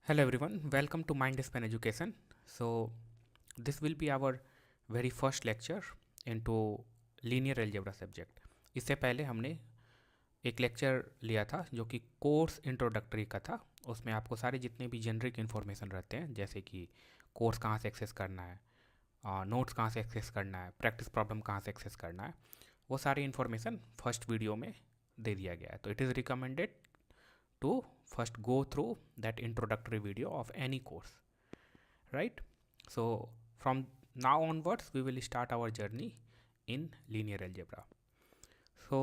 Hello everyone, welcome to Mindspan Education. So this will be our very first lecture into linear algebra subject. इससे पहले हमने एक lecture लिया था जो कि कोर्स इंट्रोडक्टरी का था। उसमें आपको सारे जितने भी जेनरिक इन्फॉर्मेशन रहते हैं, जैसे कि कोर्स कहाँ से एक्सेस करना है, नोट्स कहाँ से एक्सेस करना है, प्रैक्टिस प्रॉब्लम कहाँ से एक्सेस करना है, वो सारी इन्फॉर्मेशन फर्स्ट वीडियो में दे दिया गया है। तो it is recommended to first go through that introductory video of any course, right? So from now onwards we will start our journey in linear algebra. So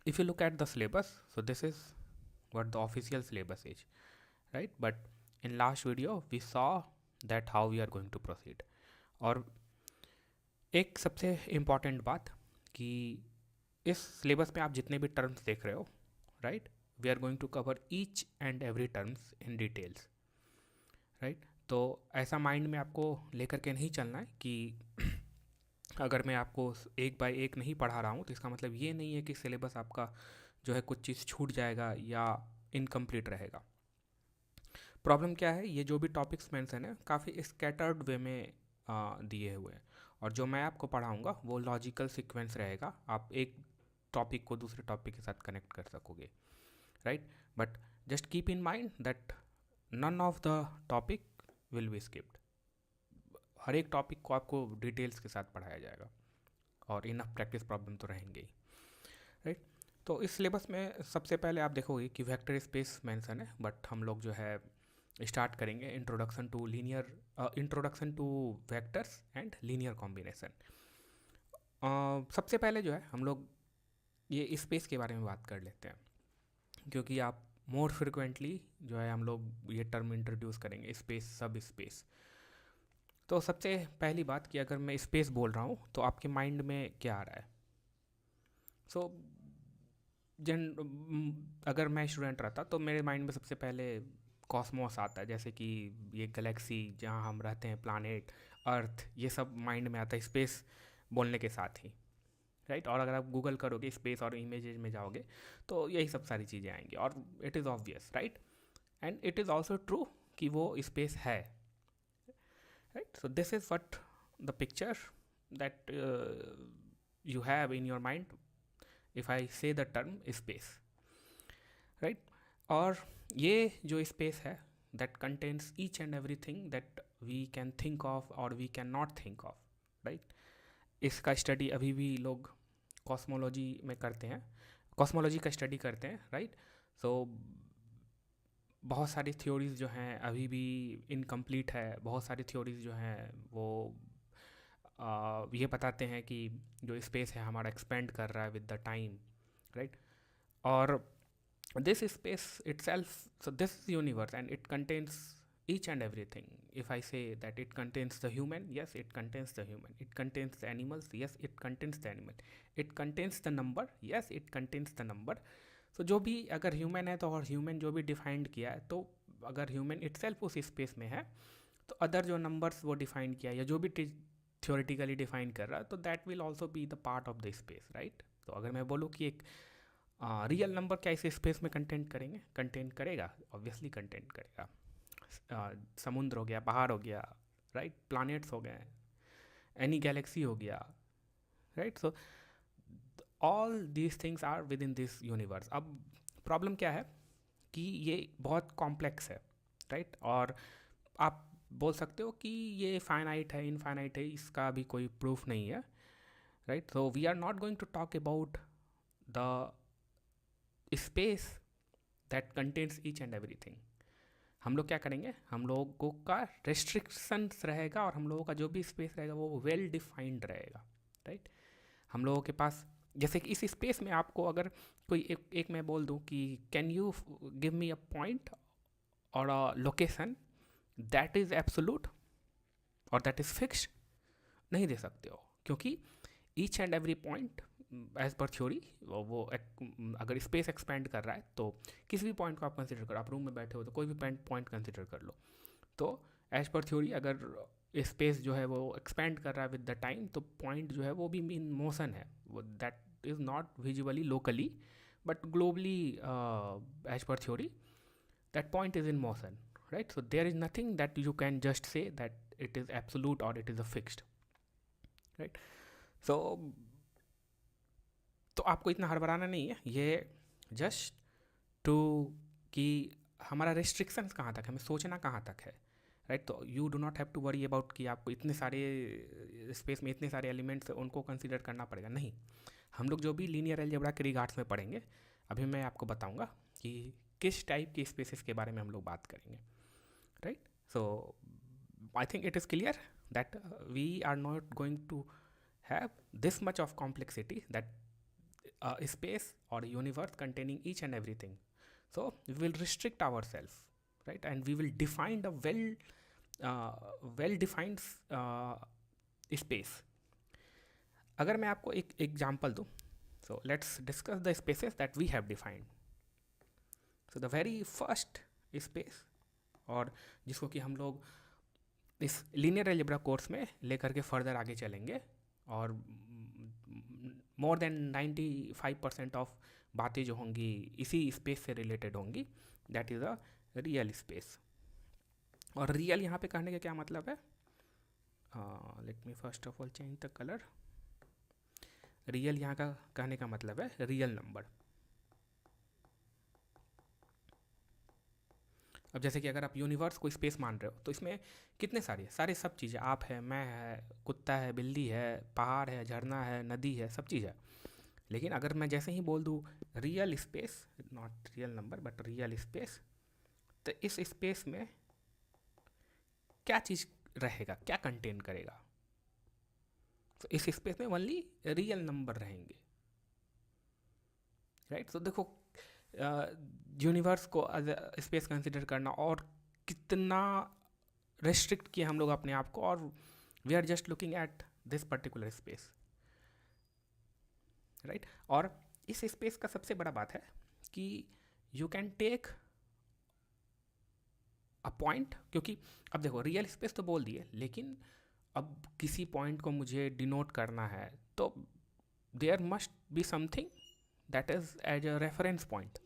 if you look at the syllabus, so this is what the official syllabus is, right? But in last video we saw that how we are going to proceed. और एक सबसे important बात कि इस syllabus में आप जितने भी टर्म्स देख रहे हो, right, we are going to cover each and every terms in details, right. तो ऐसा माइंड में आपको लेकर के नहीं चलना है कि अगर मैं आपको एक बाय एक नहीं पढ़ा रहा हूँ तो इसका मतलब ये नहीं है कि सिलेबस आपका जो है कुछ चीज़ छूट जाएगा या इनकम्प्लीट रहेगा। प्रॉब्लम क्या है, ये जो भी टॉपिक्स मेंशन है काफ़ी स्कैटर्ड वे में दिए हुए हैं, और जो मैं आपको पढ़ाऊँगा वो लॉजिकल सीक्वेंस रहेगा, आप एक टॉपिक को दूसरे टॉपिक के साथ कनेक्ट कर सकोगे, right. But just keep in mind that none of the topic will be skipped. हर एक टॉपिक को आपको डिटेल्स के साथ पढ़ाया जाएगा और इनफ प्रैक्टिस प्रॉब्लम तो रहेंगे ही, राइट। तो इस सिलेबस में सबसे पहले आप देखोगे कि वेक्टर स्पेस मेंशन है, बट हम लोग जो है स्टार्ट करेंगे introduction two vectors and linear combination. सबसे पहले जो है हम लोग ये स्पेस के बारे में बात कर लेते हैं, क्योंकि आप मोर फ्रिक्वेंटली जो है हम लोग ये टर्म इंट्रोड्यूस करेंगे, स्पेस, सब स्पेस। तो सबसे पहली बात कि अगर मैं स्पेस बोल रहा हूँ तो आपके माइंड में क्या आ रहा है? सो अगर मैं स्टूडेंट रहता तो मेरे माइंड में सबसे पहले कॉस्मोस आता है, जैसे कि ये गैलेक्सी जहाँ हम रहते हैं, प्लानेट, अर्थ, ये सब माइंड में आता है स्पेस बोलने के साथ ही, राइट। और अगर आप गूगल करोगे स्पेस और इमेजेस में जाओगे तो यही सब सारी चीज़ें आएंगी, और it is obvious, right. And it is also true कि वो स्पेस है, right. So this is what the picture that you have in your mind if I say the term space, right? और ये जो स्पेस है that contains each and everything that we can think of or we can not think of, right? इसका study अभी भी लोग cosmology में करते हैं, कॉस्मोलॉजी का स्टडी करते हैं, राइट। सो बहुत सारी थ्योरीज जो हैं अभी भी इनकम्प्लीट है, बहुत सारी थ्योरीज जो हैं वो ये बताते हैं कि जो स्पेस है हमारा एक्सपेंड कर रहा है विद द टाइम, राइट। और this space itself, so this is universe and it contains each and everything. If I say that it contains the human, yes, it contains the human. It contains the animals, yes, it contains the animal. It contains the number, yes, it contains the number. So जो भी अगर human है तो, और human जो भी defined किया है, तो अगर ह्यूमन इटसेल्फ उस स्पेस में है तो अदर जो नंबर्स वो डिफाइन किया या जो भी थ्योरेटिकली डिफाइन कर रहा है तो that will also be the part of the space, right. तो अगर मैं बोलूँ कि एक रियल नंबर क्या इस स्पेस में कंटेंट करेगा, ऑब्वियसली कंटेंट करेगा। समुद्र हो गया, पहाड़ हो गया, राइट, प्लैनेट्स हो गए, एनी गैलेक्सी हो गया, right. So all these things are within this universe. अब प्रॉब्लम क्या है कि ये बहुत कॉम्प्लेक्स है, राइट। और आप बोल सकते हो कि ये फाइनाइट है, इनफाइनाइट है, इसका भी कोई प्रूफ नहीं है, right. So we are not going to talk about the space that contains each and everything. हम लोग क्या करेंगे, हम लोगों का रेस्ट्रिक्शंस रहेगा और हम लोगों का जो भी स्पेस रहेगा वो वेल डिफाइंड रहेगा, राइट। हम लोगों के पास जैसे कि इस स्पेस में आपको अगर कोई एक मैं बोल दूं कि can you give me a point और a location that is absolute और दैट इज़ फिक्स्ड, नहीं दे सकते हो, क्योंकि each and every point as per theory वो अगर स्पेस एक्सपेंड कर रहा है तो किसी भी पॉइंट को आप कंसिडर करो, आप रूम में बैठे हो तो कोई भी पॉइंट कंसिडर कर लो, तो एज पर थ्योरी अगर स्पेस जो है वो एक्सपेंड कर रहा है विद द टाइम तो पॉइंट जो है वो भी इन मोशन है, वो that is not visibly locally but globally as per theory that point is in motion, right? So there is nothing that you can just say that it is absolute or it is a fixed, right? So तो आपको इतना हड़बड़ाना नहीं है, ये just to कि हमारा restrictions कहाँ तक है, हमें सोचना कहाँ तक है, राइट? तो you do not have to worry about कि आपको इतने सारे स्पेस में इतने सारे एलिमेंट्स उनको कंसीडर करना पड़ेगा, नहीं। हम लोग जो भी लीनियर अलजेब्रा के रिगार्ड्स में पढ़ेंगे, अभी मैं आपको बताऊंगा कि किस टाइप के स्पेसेस के बारे में हम लोग बात करेंगे, right? So I think it is clear that we are not going to have this much of complexity that space or universe containing each and everything. So we will restrict ourselves, right? And we will define a well defined space. अगर मैं आपको एक example दूँ, so let's discuss the spaces that we have defined. So the very first space, और जिसको कि हम लोग इस लीनियर अलजेब्रा कोर्स में लेकर के फर्दर आगे चलेंगे, और मोर देन 95% ऑफ बातें जो होंगी इसी स्पेस से रिलेटेड होंगी, that is a real space. और रियल यहाँ पे कहने का क्या मतलब है, late me first of all change the colour. Real यहाँ का कहने का मतलब है रियल नंबर। अब जैसे कि अगर आप यूनिवर्स को स्पेस मान रहे हो, तो इसमें कितने सारे सब चीज़ें, आप है, मैं है, कुत्ता है, बिल्ली है, पहाड़ है, झरना है, नदी है, सब चीज़ है। लेकिन अगर मैं जैसे ही बोल दूँ real space, not real number but real space, तो इस स्पेस में क्या चीज़ रहेगा, क्या कंटेन करेगा? तो इस स्पेस में ओनली रियल नंबर रहेंगे, राइट? तो देखो यूनिवर्स को स्पेस कंसिडर करना और कितना रेस्ट्रिक्ट किया हम लोग अपने आप को, और we are just looking at this particular space, right? और इस स्पेस का सबसे बड़ा बात है कि you can take a point, क्योंकि अब देखो रियल स्पेस तो बोल दिए, लेकिन अब किसी पॉइंट को मुझे डिनोट करना है, तो there must be something that is as a reference point.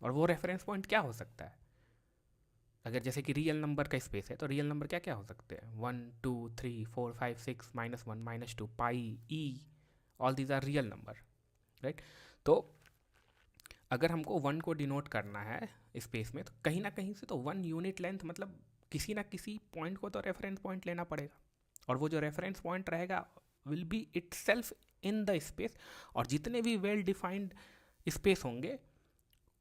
और वो रेफरेंस पॉइंट क्या हो सकता है? अगर जैसे कि रियल नंबर का स्पेस है, तो रियल नंबर क्या क्या हो सकते हैं? 1 2 3 4 5 6 -1 -2 pi e, all these are real number, right? तो अगर हमको 1 को डिनोट करना है स्पेस में, तो कहीं ना कहीं से तो 1 यूनिट लेंथ, मतलब किसी ना किसी पॉइंट को तो रेफरेंस पॉइंट लेना पड़ेगा, और वो जो रेफरेंस पॉइंट रहेगा will be itself in the space. और जितने भी वेल डिफाइंड स्पेस होंगे,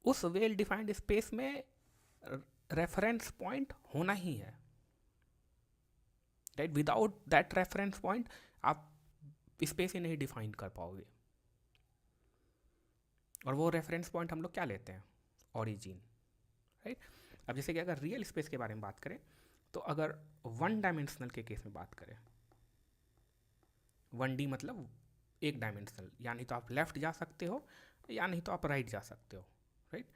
उस वेल डिफाइंड स्पेस में रेफरेंस पॉइंट होना ही है, right? Without that reference point आप स्पेस ही नहीं डिफाइन कर पाओगे। और वो रेफरेंस पॉइंट हम लोग क्या लेते हैं? Origin, right? अब जैसे कि अगर रियल स्पेस के बारे में बात करें, तो अगर 1 डायमेंशनल के केस में बात करें, 1D मतलब 1 डायमेंशनल, यानी तो आप लेफ्ट जा सकते हो या नहीं तो आप राइट जा सकते हो, राइट?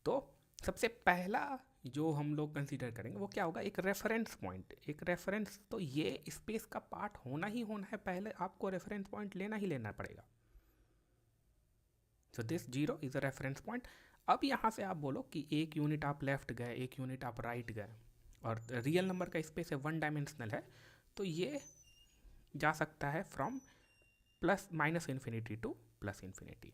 तो सबसे पहला जो हम लोग कंसीडर करेंगे वो क्या होगा? एक रेफरेंस पॉइंट। एक रेफरेंस, तो ये स्पेस का पार्ट होना ही होना है, पहले आपको रेफरेंस पॉइंट लेना ही लेना पड़ेगा। So this 0 is a reference point. अब यहाँ से आप बोलो कि 1 यूनिट आप लेफ्ट गए, 1 यूनिट आप राइट गए, और रियल नंबर का स्पेस है 1 डायमेंशनल है, तो ये जा सकता है from -minus infinity to +plus infinity,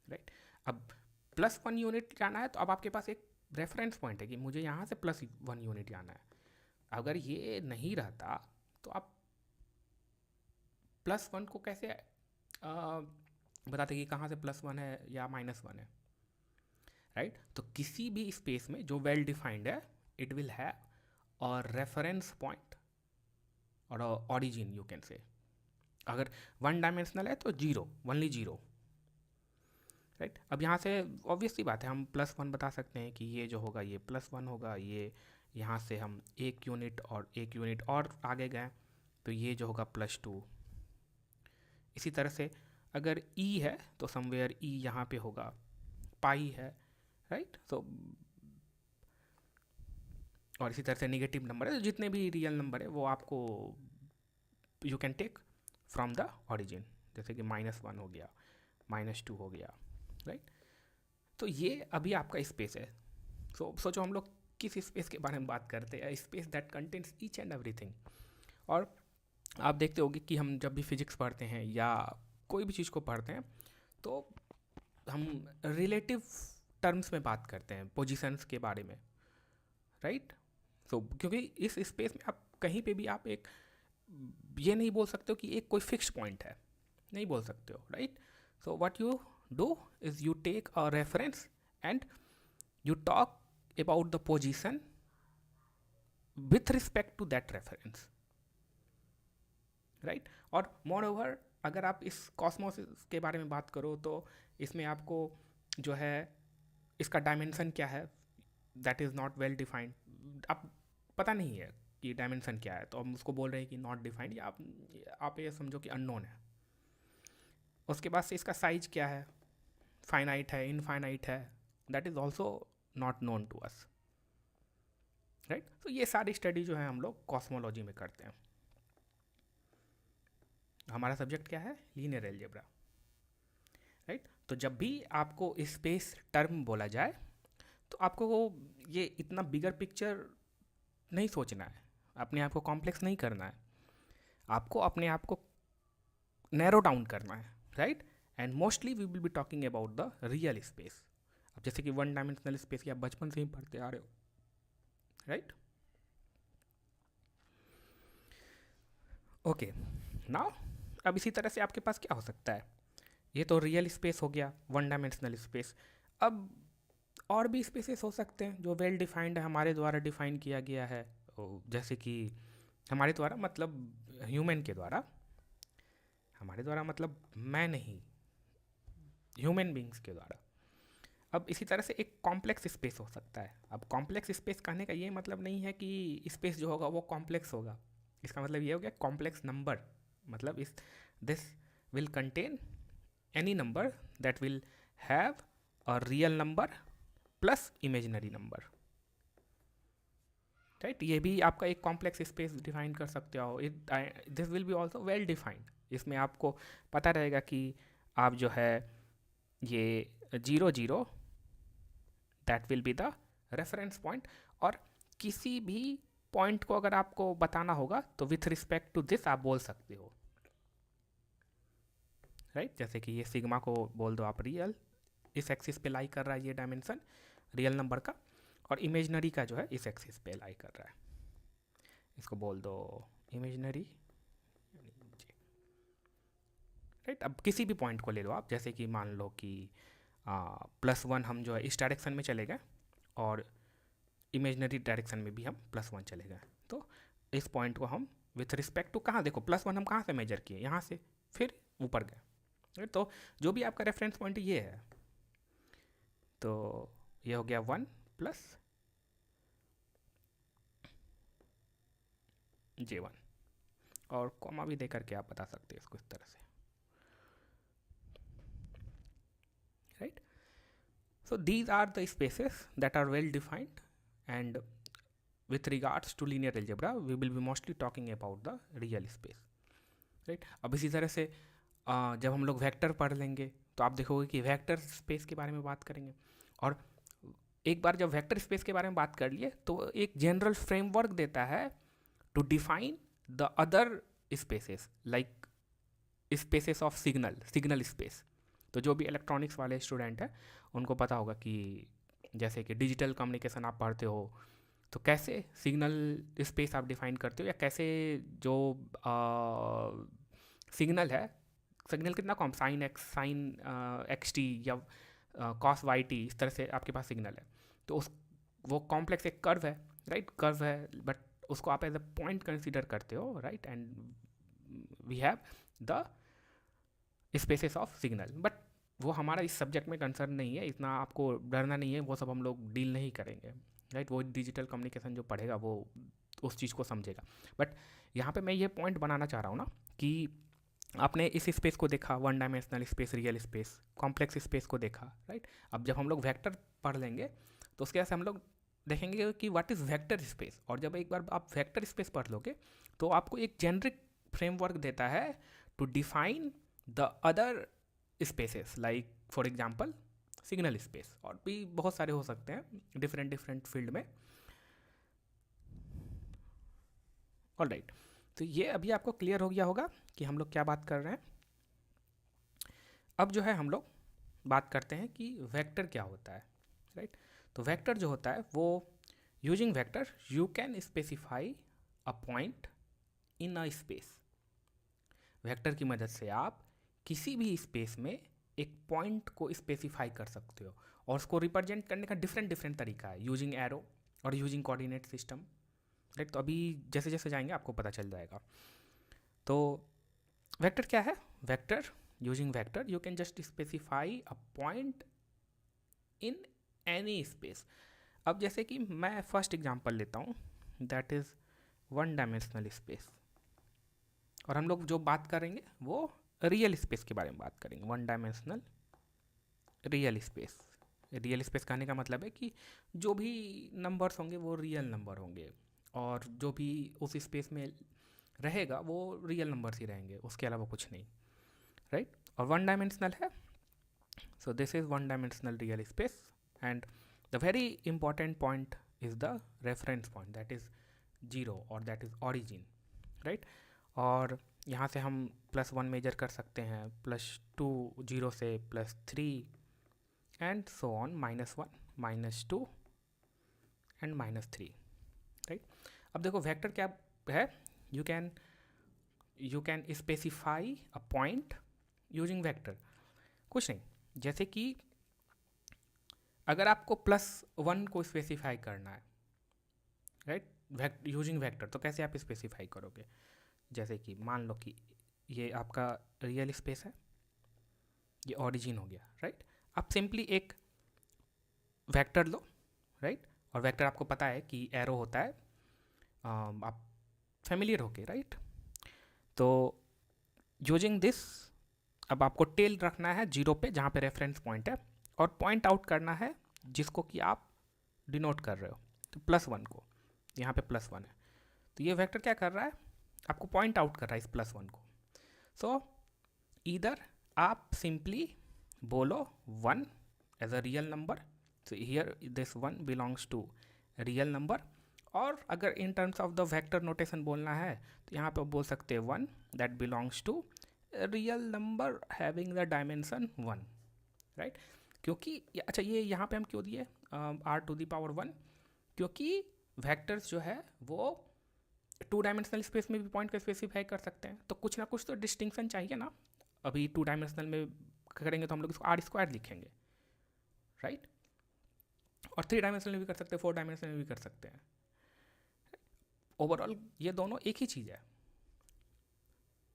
right? अब +1 यूनिट जाना है, तो अब आपके पास एक रेफरेंस पॉइंट है कि मुझे यहाँ से +1 यूनिट जाना है। अगर ये नहीं रहता तो आप +1 को कैसे बताते कि कहाँ से +1 है या -1 है, राइट? तो किसी भी स्पेस में जो वेल डिफाइंड है, it will have a reference point और ओरिजिन, यू कैन से। अगर 1 डायमेंशनल है तो 0, ओनली 0, राइट? अब यहाँ से ऑब्वियस सी बात है, हम +1 बता सकते हैं कि ये जो होगा ये +1 होगा, ये यहाँ से हम 1 यूनिट और 1 यूनिट और आगे गए तो ये जो होगा +2। इसी तरह से अगर E है तो समवेयर E यहाँ पे होगा, पाई है, राइट? तो और इसी तरह से नेगेटिव नंबर है, तो जितने भी रियल नंबर है वो आपको you can take from the origin, जैसे कि -1 हो गया, -2 हो गया, राइट। तो ये अभी आपका स्पेस है। सोचो हम लोग किस स्पेस के बारे में बात करते हैं, space that contains each and everything. और आप देखते होगे कि हम जब भी फिजिक्स पढ़ते हैं या कोई भी चीज़ को पढ़ते हैं तो हम रिलेटिव टर्म्स में बात करते हैं, पोजीशंस के बारे में, राइट। क्योंकि इस स्पेस में आप कहीं पे भी आप एक ये नहीं बोल सकते हो कि एक कोई फिक्स पॉइंट है, नहीं बोल सकते हो, right. So what you do is you take a reference and you talk about the position with respect to that reference, right। और moreover अगर आप इस कॉस्मोस के बारे में बात करो तो इसमें आपको जो है इसका डायमेंशन क्या है, that is not well defined. आप पता नहीं है कि डायमेंशन क्या है, तो हम उसको बोल रहे हैं कि नॉट डिफाइंड, या आप ये समझो कि अननोन है। उसके बाद से इसका साइज क्या है, फाइनाइट है, इनफाइनाइट है, that is also not known to us, right. तो ये सारी स्टडी जो है हम लोग कॉस्मोलॉजी में करते हैं। हमारा सब्जेक्ट क्या है, लीनियर अलजेब्रा, राइट। तो जब भी आपको स्पेस टर्म बोला जाए तो आपको वो ये इतना बिगर पिक्चर नहीं सोचना है, अपने आप को कॉम्प्लेक्स नहीं करना है, आपको अपने आप को नैरो डाउन करना है, right. And mostly we will be talking about the real space. अब जैसे कि वन डायमेंशनल स्पेस की आप बचपन से ही पढ़ते आ रहे हो, राइट। ओके, नाउ अब इसी तरह से आपके पास क्या हो सकता है, ये तो रियल स्पेस हो गया, वन डायमेंशनल स्पेस। अब और भी स्पेसेस हो सकते हैं जो वेल डिफाइंड है, हमारे द्वारा डिफाइन किया गया है, जैसे कि हमारे द्वारा मतलब ह्यूमन के द्वारा, हमारे द्वारा मतलब मैं नहीं, ह्यूमन बींग्स के द्वारा। अब इसी तरह से एक कॉम्प्लेक्स स्पेस हो सकता है। अब कॉम्प्लेक्स स्पेस कहने का ये मतलब नहीं है कि स्पेस जो होगा वो कॉम्प्लेक्स होगा, इसका मतलब ये हो गया कॉम्प्लेक्स नंबर, मतलब इस this will contain any number that will have a real number plus imaginary number, right. ये भी आपका एक कॉम्प्लेक्स स्पेस डिफाइन कर सकते हो। This will be also well defined. इसमें आपको पता रहेगा कि आप जो है ये 0 0 that will be the reference point, और किसी भी पॉइंट को अगर आपको बताना होगा तो विथ रिस्पेक्ट टू दिस आप बोल सकते हो, राइट। जैसे कि ये सिग्मा को बोल दो आप रियल, इस एक्सिस पे लाई कर रहा है ये डायमेंशन रियल नंबर का, और इमेजनरी का जो है इस एक्सिस पे लाई कर रहा है, इसको बोल दो इमेजनरी, राइट। अब किसी भी पॉइंट को ले लो आप, जैसे कि मान लो कि +1 हम जो है इस डायरेक्शन में चले गए और इमेजनरी डायरेक्शन में भी हम +1 चले गए, तो इस पॉइंट को हम विथ रिस्पेक्ट टू कहाँ, देखो +1 हम कहाँ से मेजर किए, यहाँ से, फिर ऊपर गए, तो जो भी आपका रेफरेंस पॉइंट ये है, तो ये हो गया 1 + J1, और कॉमा भी दे करके आप बता सकते हैं इसको इस तरह से, right. So these are the spaces that are well defined, and with regards to linear algebra we will be mostly talking about the real space, right। अब इसी तरह से जब हम लोग वेक्टर पढ़ लेंगे तो आप देखोगे कि वेक्टर स्पेस के बारे में बात करेंगे, और एक बार जब वेक्टर स्पेस के बारे में बात कर लिए तो एक जनरल फ्रेमवर्क देता है to define the other spaces, like spaces of signal space. तो जो भी इलेक्ट्रॉनिक्स वाले स्टूडेंट हैं उनको पता होगा कि जैसे कि डिजिटल कम्युनिकेशन आप पढ़ते हो तो कैसे सिग्नल स्पेस आप डिफाइन करते हो, या कैसे जो सिग्नल है, सिग्नल कितना कॉम साइन एक्स टी या कॉस वाई टी, इस तरह से आपके पास सिग्नल है, तो उस वो कॉम्प्लेक्स एक कर्व है, राइट, कर्व है, बट उसको आप एज अ पॉइंट कंसीडर करते हो, right, and we have the spaces of signal. But वो हमारा इस सब्जेक्ट में कंसर्न नहीं है, इतना आपको डरना नहीं है, वो सब हम लोग डील नहीं करेंगे, राइट। वो डिजिटल कम्युनिकेशन जो पढ़ेगा वो उस चीज़ को समझेगा। बट यहाँ पे मैं ये पॉइंट बनाना चाह रहा हूँ ना कि आपने इस स्पेस को देखा, one dimensional space, real space, complex space को देखा, राइट। अब जब हम लोग वेक्टर पढ़ लेंगे तो उसके बाद हम लोग देखेंगे कि व्हाट इज़ वेक्टर स्पेस, और जब एक बार आप वेक्टर स्पेस पढ़ लोगे तो आपको एक जेनरिक फ्रेमवर्क देता है to define the other spaces, like for example signal space, और भी बहुत सारे हो सकते हैं डिफरेंट डिफरेंट फील्ड में। ऑलराइट, तो ये अभी आपको क्लियर हो गया होगा कि हम लोग क्या बात कर रहे हैं। अब जो है हम लोग बात करते हैं कि वेक्टर क्या होता है, राइट। तो वेक्टर जो होता है वो, using vector you can specify a point in a space. Vector की मदद से आप किसी भी स्पेस में एक पॉइंट को स्पेसिफाई कर सकते हो, और उसको रिप्रेजेंट करने का डिफरेंट डिफरेंट तरीका है, यूजिंग एरो और यूजिंग कोऑर्डिनेट सिस्टम, राइट। तो अभी जैसे जैसे जाएंगे आपको पता चल जाएगा। तो वेक्टर क्या है? Vector, using vector you can just specify a point in any space. अब जैसे कि मैं फर्स्ट एग्जांपल लेता हूँ, that is one dimensional space, और हम लोग जो बात करेंगे वो रियल स्पेस के बारे में बात करेंगे। One dimensional real space. Real space कहने का मतलब है कि जो भी नंबर्स होंगे वो रियल नंबर होंगे, और जो भी उस स्पेस में रहेगा वो रियल नंबर्स ही रहेंगे, उसके अलावा कुछ नहीं, राइट। और वन डायमेंशनल है, so this is one dimensional real space, and the very important point is the reference point, that is zero और दैट इज़ ऑरिजिन, राइट। और यहाँ से हम +1 मेजर कर सकते हैं, +2 जीरो से, +3 and so on, -1, -2 and -3, right. अब देखो वेक्टर क्या है, you can specify a point using vector. कुछ नहीं, जैसे कि अगर आपको +1 को स्पेसिफाई करना है, राइट, यूजिंग वेक्टर, तो कैसे आप स्पेसिफाई करोगे? जैसे कि मान लो कि ये आपका रियल स्पेस है, ये ओरिजिन हो गया, राइट। आप सिंपली एक वेक्टर लो, राइट, और वेक्टर आपको पता है कि एरो होता है, आप फेमिलियर होके, राइट। तो यूजिंग दिस, अब आपको टेल रखना है जीरो पे जहाँ पे रेफरेंस पॉइंट है, और पॉइंट आउट करना है जिसको कि आप डिनोट कर रहे हो, तो +1 को, यहाँ पे +1 है, तो ये वेक्टर क्या कर रहा है, आपको पॉइंट आउट कर रहा है इस +1 को। सो इधर आप सिंपली बोलो 1 as a real number, so here this 1 belongs to real number, और अगर in terms of the vector notation बोलना है तो यहाँ पर बोल सकते हैं 1 that belongs to real number having the dimension 1, right. क्योंकि अच्छा, ये यहाँ पे हम क्यों दिए r⁻1, क्योंकि वेक्टर्स जो है वो 2 डायमेंशनल स्पेस में भी पॉइंट को स्पेसिफाई कर सकते हैं, तो कुछ ना कुछ तो डिस्टिंक्शन चाहिए ना। अभी 2 डायमेंशनल में करेंगे तो हम लोग इसको r² लिखेंगे, राइट, और 3 डायमेंशनल में भी कर सकते हैं, 4 डायमेंशनल में भी कर सकते हैं। ओवरऑल ये दोनों एक ही चीज़ है,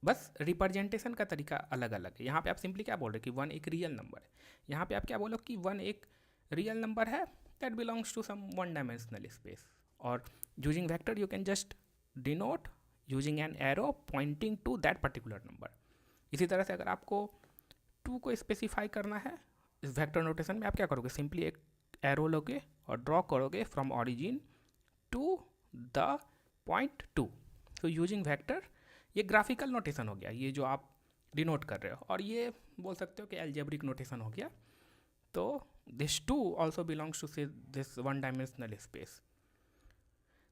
बस रिप्रेजेंटेशन का तरीका अलग अलग है। यहाँ पे आप सिंपली क्या बोल रहे हैं कि 1 एक रियल नंबर है, यहाँ पे आप क्या बोलो कि 1 एक रियल नंबर है that belongs to some one dimensional space, और using vector you can just denote using an arrow pointing to that particular number. इसी तरह से अगर आपको 2 को स्पेसिफाई करना है इस वेक्टर नोटेशन में, आप क्या करोगे, सिंपली एक एरो लोगे और ड्रॉ करोगे from origin to the point 2। तो यूजिंग वेक्टर, ये ग्राफिकल नोटेशन हो गया, ये जो आप डिनोट कर रहे हो, और ये बोल सकते हो कि एल्जेब्रिक नोटेशन हो गया। तो दिस 2 ऑल्सो बिलोंग्स टू से दिस वन डायमेंशनल स्पेस।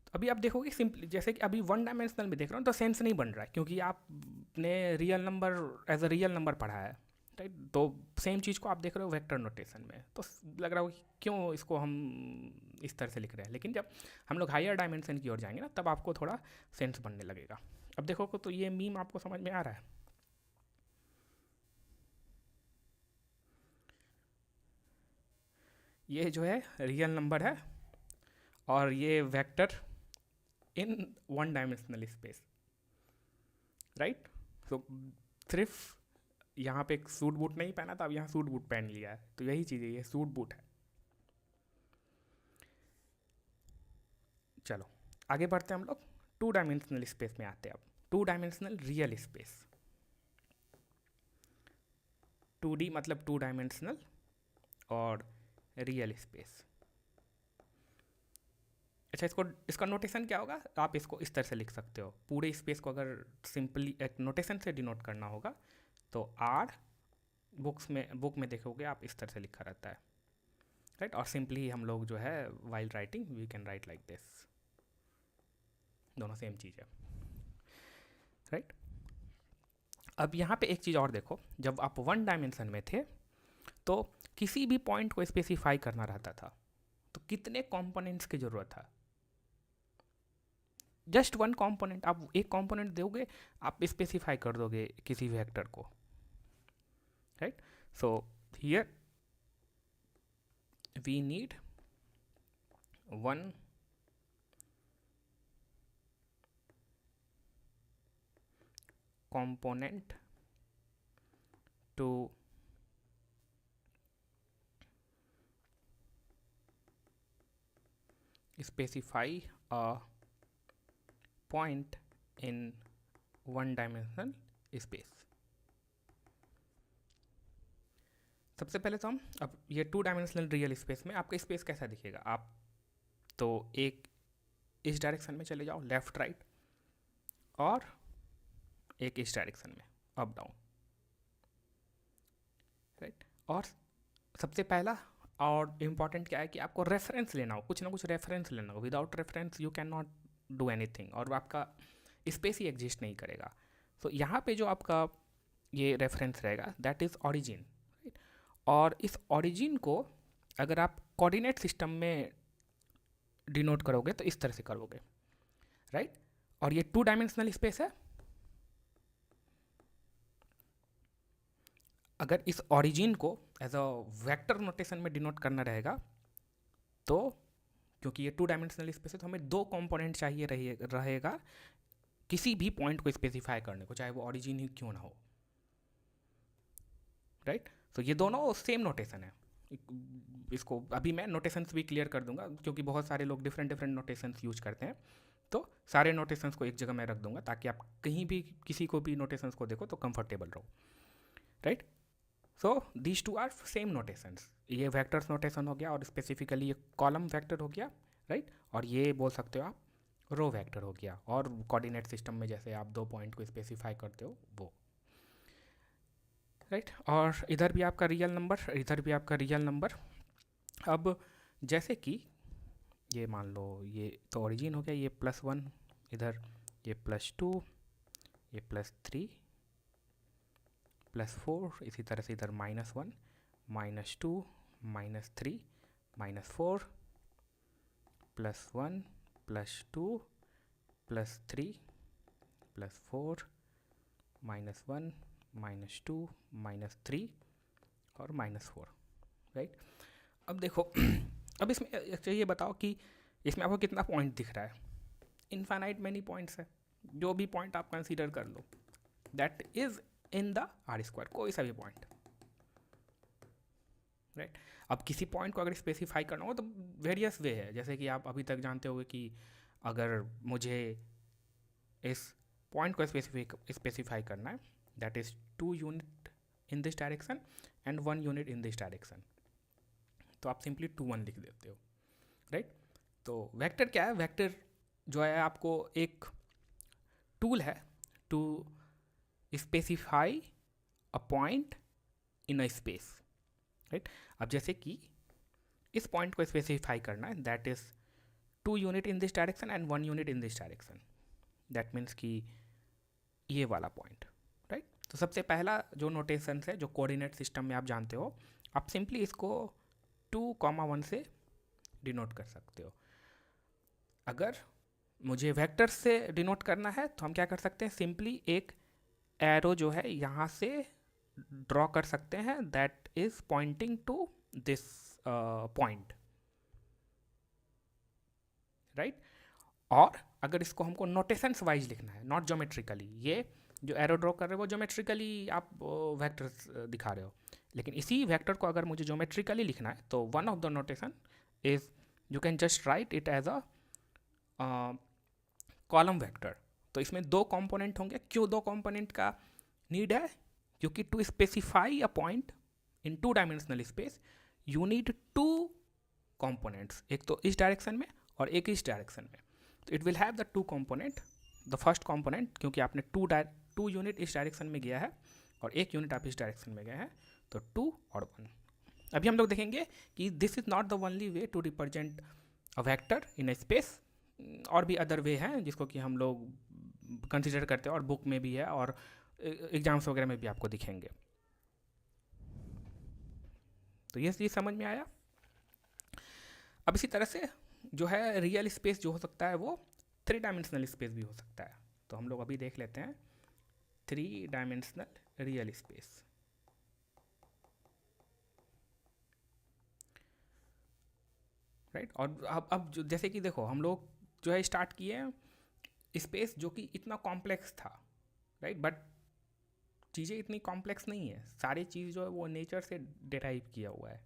तो अभी आप देखोगे सिंपली, जैसे कि अभी वन डायमेंशनल में देख रहा हूँ तो सेंस नहीं बन रहा है, क्योंकि आपने real number as a real number पढ़ा है, राइट। तो सेम चीज़ को आप देख रहे हो वेक्टर नोटेशन में, तो लग रहा हो कि क्यों इसको हम इस तरह से लिख रहे हैं, लेकिन जब हम लोग हायर डायमेंशन की ओर जाएंगे ना, तब आपको थोड़ा सेंस बनने लगेगा। अब देखो तो ये मीम आपको समझ में आ रहा है। ये जो है रियल नंबर है, और ये vector in one dimensional space, right. तो सिर्फ यहाँ पे एक सूट बूट नहीं पहना था, अब यहाँ सूट बूट पहन लिया है, तो यही चीज़ है, ये सूट बूट है। चलो आगे बढ़ते हैं हम लोग, 2 डायमेंशनल स्पेस में आते हैं। अब 2 डायमेंशनल रियल स्पेस, 2D मतलब 2 डायमेंशनल और रियल स्पेस। अच्छा, इसका नोटेशन क्या होगा, आप इसको इस तरह से लिख सकते हो, पूरे स्पेस को अगर सिंपली एक नोटेशन से डिनोट करना होगा तो R बुक में देखोगे आप इस तरह से लिखा रहता है, राइट। और सिंपली हम लोग जो है while writing we can write like this, दोनों सेम चीज़ है, राइट। अब यहाँ पे एक चीज़ और देखो, जब आप 1 डायमेंशन में थे तो किसी भी पॉइंट को स्पेसिफाई करना रहता था तो कितने कंपोनेंट्स की ज़रूरत था? Just 1 component. आप एक कंपोनेंट दोगे, आप स्पेसिफाई कर दोगे किसी वेक्टर को, right. So here we need 1 component to specify a point in 1 dimensional space। सबसे पहले तो हम अब ये 2 डायमेंशनल रियल स्पेस में आपका स्पेस कैसा दिखेगा? आप तो एक इस डायरेक्शन में चले जाओ, लेफ्ट राइट, और एक इस डायरेक्शन में अप डाउन, राइट। और सबसे पहला और इम्पॉर्टेंट क्या है कि आपको रेफरेंस लेना हो, कुछ ना कुछ रेफरेंस लेना हो। Without reference you can not do anything, और आपका स्पेस ही एग्जिस्ट नहीं करेगा। तो यहाँ पे जो आपका ये रेफरेंस रहेगा दैट इज़ ऑरिजिन, राइट। और इस ऑरिजिन को अगर आप कोऑर्डिनेट सिस्टम में डिनोट करोगे तो इस तरह से करोगे, राइट। और ये 2 डायमेंशनल स्पेस है। अगर इस ऑरिजिन को एज अ वेक्टर नोटेशन में डिनोट करना रहेगा तो क्योंकि ये 2 डायमेंशनल स्पेस है तो हमें 2 कंपोनेंट चाहिए रहेगा किसी भी पॉइंट को स्पेसिफाई करने को, चाहे वो ऑरिजिन ही क्यों ना हो, राइट। तो ये दोनों सेम नोटेशन है। इसको अभी मैं नोटेशंस भी क्लियर कर दूंगा क्योंकि बहुत सारे लोग डिफरेंट नोटेशंस यूज करते हैं, तो सारे नोटेशंस को एक जगह मैं रख दूंगा ताकि आप कहीं भी किसी को भी नोटेशंस को देखो तो कंफर्टेबल रहो, right. So these 2 are same notations. ये वेक्टर्स नोटेशन हो गया और स्पेसिफिकली ये कॉलम वेक्टर हो गया, राइट। और ये बोल सकते हो आप रो वेक्टर हो गया, और कोऑर्डिनेट सिस्टम में जैसे आप 2 पॉइंट को स्पेसिफाई करते हो वो, राइट। और इधर भी आपका रियल नंबर, इधर भी आपका रियल नंबर। अब जैसे कि ये मान लो ये तो ओरिजिन हो गया, ये +1, इधर ये +2, ये +3, +4, इसी तरह से इधर -1, -2, -3, -4, +1, +2, +3, +4, -1, -2, -3 और -4, राइट। अब देखो अब इसमें अच्छा ये बताओ कि इसमें आपको कितना पॉइंट दिख रहा है? इनफाइनाइट मैनी पॉइंट्स है। जो भी पॉइंट आप कंसीडर कर लो that is in the R², कोई सा भी पॉइंट, राइट। अब किसी पॉइंट को अगर स्पेसिफाई करना हो तो वेरियस वे है, जैसे कि आप अभी तक जानते होंगे कि अगर मुझे इस पॉइंट को स्पेसिफाई करना है that is 2 unit in this direction and 1 unit in this direction, तो आप सिंपली 2 1 लिख देते हो, राइट। तो वेक्टर क्या है? वेक्टर जो है आपको एक टूल है to specify a point in a space, right. अब जैसे कि इस पॉइंट को स्पेसिफाई करना है that is 2 unit in this direction and 1 unit in this direction, that means कि ये वाला पॉइंट, राइट। तो सबसे पहला जो नोटेशन है जो कोऑर्डिनेट सिस्टम में आप जानते हो, आप सिंपली इसको 2,1 से डिनोट कर सकते हो। अगर मुझे वेक्टर से डिनोट करना है तो हम क्या कर सकते हैं, सिंपली एक एरो जो है यहाँ से ड्रॉ कर सकते हैं that is pointing to this point, right. और अगर इसको हमको नोटेशंस वाइज लिखना है, नॉट ज्योमेट्रिकली, ये जो एरो ड्रॉ कर रहे हो वो ज्योमेट्रिकली आप वेक्टर्स दिखा रहे हो, लेकिन इसी वेक्टर को अगर मुझे ज्योमेट्रिकली लिखना है तो one of the notation is you can just write it as a column vector. तो इसमें 2 कंपोनेंट होंगे। क्यों 2 कंपोनेंट का नीड है? क्योंकि to specify a point in 2 dimensional space you need 2 components, एक तो इस डायरेक्शन में और एक इस डायरेक्शन में। तो it will have the 2 component. The first component क्योंकि आपने 2 यूनिट इस डायरेक्शन में गया है और 1 यूनिट आप इस डायरेक्शन में गए हैं, तो 2 और 1। अभी हम लोग देखेंगे कि this is not the only way to represent a vector in a space, और भी अदर वे हैं जिसको कि हम लोग कंसिडर करते हैं और बुक में भी है और एग्जाम्स वगैरह में भी आपको दिखेंगे। तो ये चीज़ समझ में आया। अब इसी तरह से जो है रियल स्पेस जो हो सकता है वो 3 डायमेंशनल स्पेस भी हो सकता है। तो हम लोग अभी देख लेते हैं 3 डायमेंशनल रियल स्पेस। राइट, और अब जो जैसे कि देखो हम लोग जो है स्टार्ट किए स्पेस जो कि इतना कॉम्प्लेक्स था, राइट, बट चीज़ें इतनी कॉम्प्लेक्स नहीं है, सारी चीज़ जो है वो नेचर से डिराइव किया हुआ है,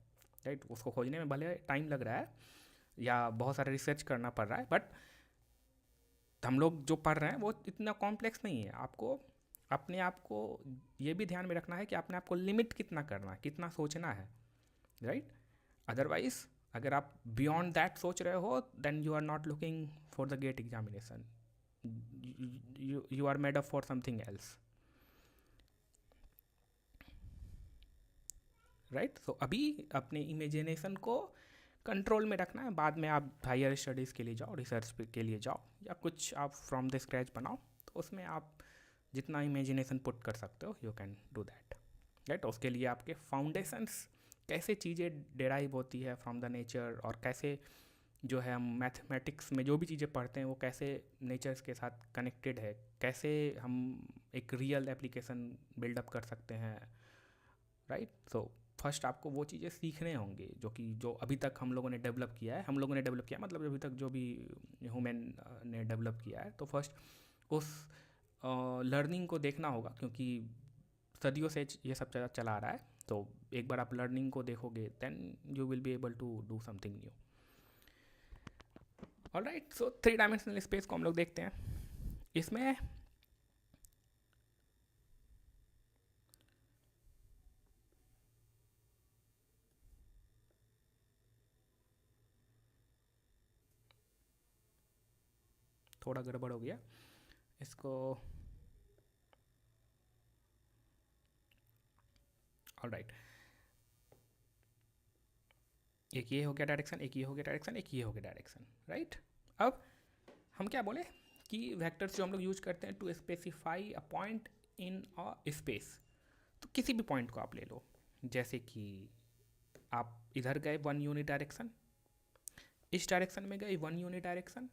राइट। उसको खोजने में भले टाइम लग रहा है या बहुत सारा रिसर्च करना पड़ रहा है, बट हम लोग जो पढ़ रहे हैं वो इतना कॉम्प्लेक्स नहीं है। आपको अपने आप को ये भी ध्यान में रखना है कि अपने आप को लिमिट कितना करना है, कितना सोचना है, राइट। अदरवाइज अगर आप बियॉन्ड दैट सोच रहे हो then you are not looking for the GATE examination, you are made up for something else, right. So अभी अपने इमेजिनेशन को कंट्रोल में रखना है, बाद में आप हायर स्टडीज़ के लिए जाओ, रिसर्च के लिए जाओ, या कुछ आप फ्रॉम द स्क्रैच बनाओ, तो उसमें आप जितना इमेजिनेशन पुट कर सकते हो you can do that, right. उसके लिए आपके फाउंडेशंस कैसे चीज़ें डेराइव होती है फ्रॉम द नेचर, और कैसे जो है हम मैथमेटिक्स में जो भी चीज़ें पढ़ते हैं वो कैसे नेचर्स के साथ कनेक्टेड है, कैसे हम एक रियल एप्लीकेशन बिल्डअप कर सकते हैं, राइट। सो फर्स्ट आपको वो चीज़ें सीखने होंगे जो अभी तक हम लोगों ने डेवलप किया है, मतलब अभी तक जो भी ह्यूमन ने डेवलप किया है, तो फर्स्ट उस लर्निंग को देखना होगा, क्योंकि सदियों से ये सब चला आ रहा है। तो एक बार आप लर्निंग को देखोगे then you will be able to do something new. Alright, so 3 dimensional space को हम लोग देखते हैं। इसमें थोड़ा गड़बड़ हो गया इसको, ऑलराइट, एक ये हो गया डायरेक्शन, एक ये हो गया डायरेक्शन, एक ये हो गया डायरेक्शन, राइट। अब हम क्या बोले कि वेक्टर्स जो हम लोग यूज करते हैं to specify a point in a space, तो किसी भी पॉइंट को आप ले लो, जैसे कि आप इधर गए 1 यूनिट डायरेक्शन, इस डायरेक्शन में गए 1 यूनिट डायरेक्शन,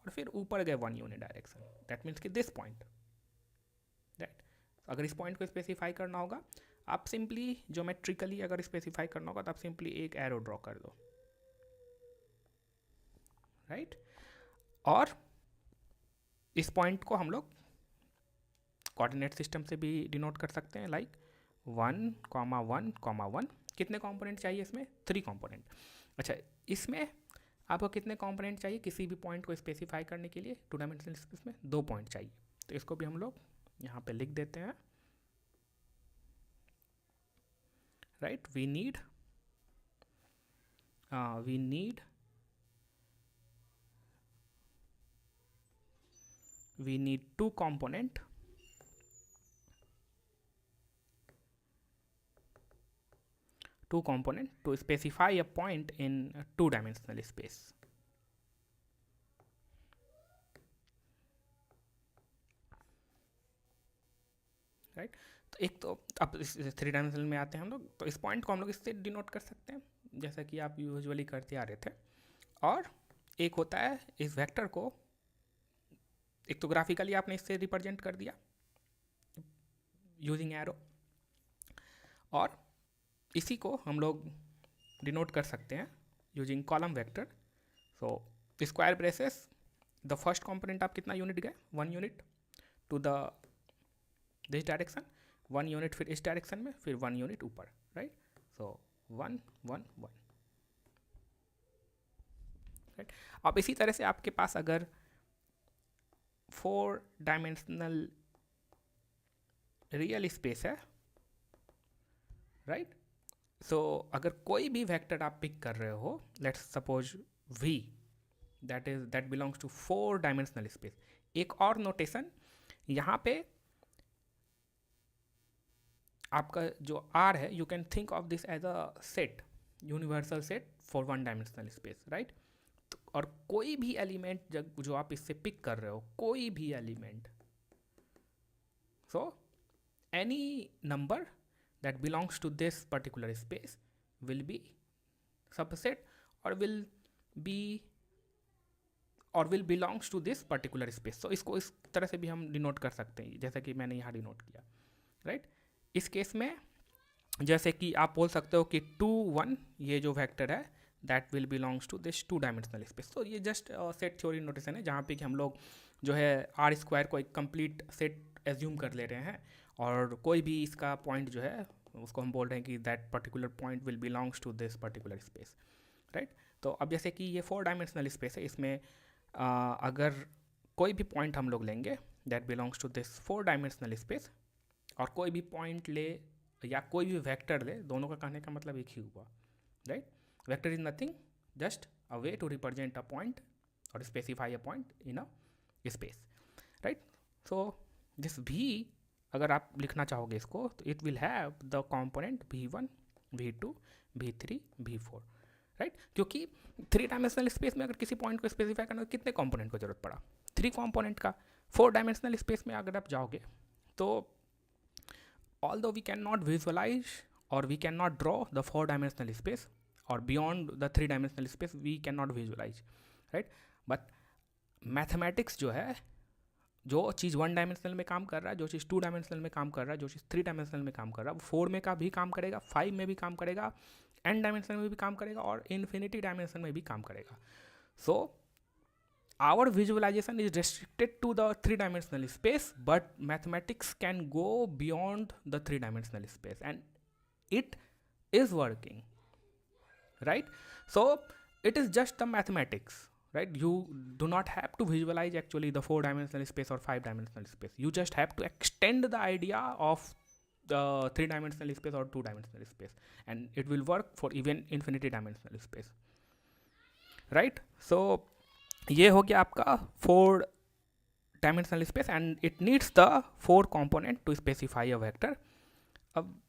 और फिर ऊपर गए 1 यूनिट डायरेक्शन, दैट मीन्स कि दिस पॉइंट, राइट। अगर इस पॉइंट को स्पेसिफाई करना होगा, आप सिंपली ज्योमेट्रिकली अगर स्पेसिफाई करना होगा तो आप सिंपली एक एरो ड्रॉ कर दो, राइट। और इस पॉइंट को हम लोग कोऑर्डिनेट सिस्टम से भी डिनोट कर सकते हैं, लाइक 1,1,1. कितने कंपोनेंट चाहिए इसमें? 3 कंपोनेंट। अच्छा, इसमें आपको कितने कंपोनेंट चाहिए किसी भी पॉइंट को स्पेसिफाई करने के लिए? 2 डायमेंशनल स्पेस में 2 पॉइंट चाहिए, तो इसको भी हम लोग यहाँ पे लिख देते हैं, right. We need 2 component to specify a point in a 2-dimensional space, right. तो एक तो अब 3 डायमेंशनल में आते हैं हम लोग, तो इस पॉइंट को हम लोग इससे डिनोट कर सकते हैं जैसा कि आप यूजुअली करते आ रहे थे। और एक होता है इस वेक्टर को, एक तो ग्राफिकली आपने इससे रिप्रेजेंट कर दिया यूजिंग एरो, और इसी को हम लोग डिनोट कर सकते हैं using column vector. So square braces, the first component आप कितना यूनिट गए? 1 unit to the this direction, 1 unit फिर इस डायरेक्शन में, फिर 1 यूनिट ऊपर, राइट। सो 1 1 1, राइट। अब इसी तरह से आपके पास अगर 4 डायमेंशनल रियल स्पेस है, राइट। सो अगर कोई भी वेक्टर आप पिक कर रहे हो, let's suppose v, that belongs to 4 dimensional space. एक और नोटेशन यहाँ पे, आपका जो आर है, you can think of this as a set, universal set for one dimensional space, right. और कोई भी एलिमेंट जब जो आप इससे पिक कर रहे हो, कोई भी element, so any number that belongs to this particular space will be subset और will belongs to this particular space. तो इसको इस तरह से भी हम डिनोट कर सकते हैं, जैसा कि मैंने यहाँ डिनोट किया, राइट। इस केस में जैसे कि आप बोल सकते हो कि 2 1 ये जो वेक्टर है that will belongs to this 2 dimensional space. तो ये जस्ट सेट थ्योरी नोटेशन है, जहाँ पे कि हम लोग जो है आर स्क्वायर को एक कंप्लीट सेट एज्यूम कर ले रहे हैं, और कोई भी इसका पॉइंट जो है उसको हम बोल रहे हैं कि that particular point will belongs to this particular space, right. तो अब जैसे कि ये 4 डायमेंशनल स्पेस है, इसमें अगर कोई भी पॉइंट हम लोग लेंगे that belongs to this 4 dimensional space, और कोई भी पॉइंट ले या कोई भी वेक्टर ले, दोनों का कहने का मतलब एक ही हुआ, right. Vector is nothing, just a way to represent a point और specify a point in a space, right. So this भी अगर आप लिखना चाहोगे इसको, तो it will have the component v1 v2 v3 v4, right. क्योंकि 3 डायमेंशनल स्पेस में अगर किसी पॉइंट को स्पेसिफाई करना, तो कितने कॉम्पोनेंट को जरूरत पड़ा, 3 कॉम्पोनेंट का। 4 डायमेंशनल स्पेस में अगर आप जाओगे तो although we cannot visualize or we cannot draw the 4 dimensional space, or beyond the 3 dimensional space we cannot visualize, right, but mathematics जो है, जो चीज़ 1 डायमेंशनल में काम कर रहा है, जो चीज़ 2 डायमेंशनल में काम कर रहा है, जो चीज़ 3 डायमेंशनल में काम कर रहा है, वो 4 में का भी काम करेगा, 5 में भी काम करेगा, n डायमेंशनल में भी काम करेगा, और इन्फिनिटी डायमेंशन में भी काम करेगा। सो our visualization is restricted to the 3-dimensional space, but mathematics can go beyond the 3-dimensional space, and it is working, right? So it is just the mathematics, right? You do not have to visualize actually the 4-dimensional space or 5-dimensional space. You just have to extend the idea of the 3-dimensional space or 2-dimensional space, and it will work for even infinity dimensional space, right? So ये हो गया आपका 4 dimensional space, and it needs the 4 component to specify a vector. अब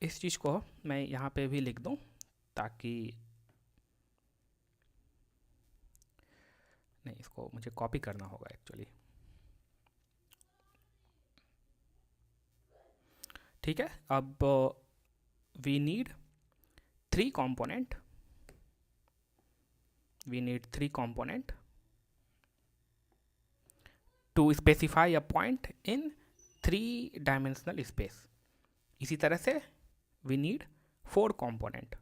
इस चीज़ को मैं यहाँ पे भी लिख दूँ, ताकि नहीं, इसको मुझे कॉपी करना होगा एक्चुअली, ठीक है। अब we need 3 component, we need 3 component to specify a point in 3 dimensional space. इसी तरह से we need 4 component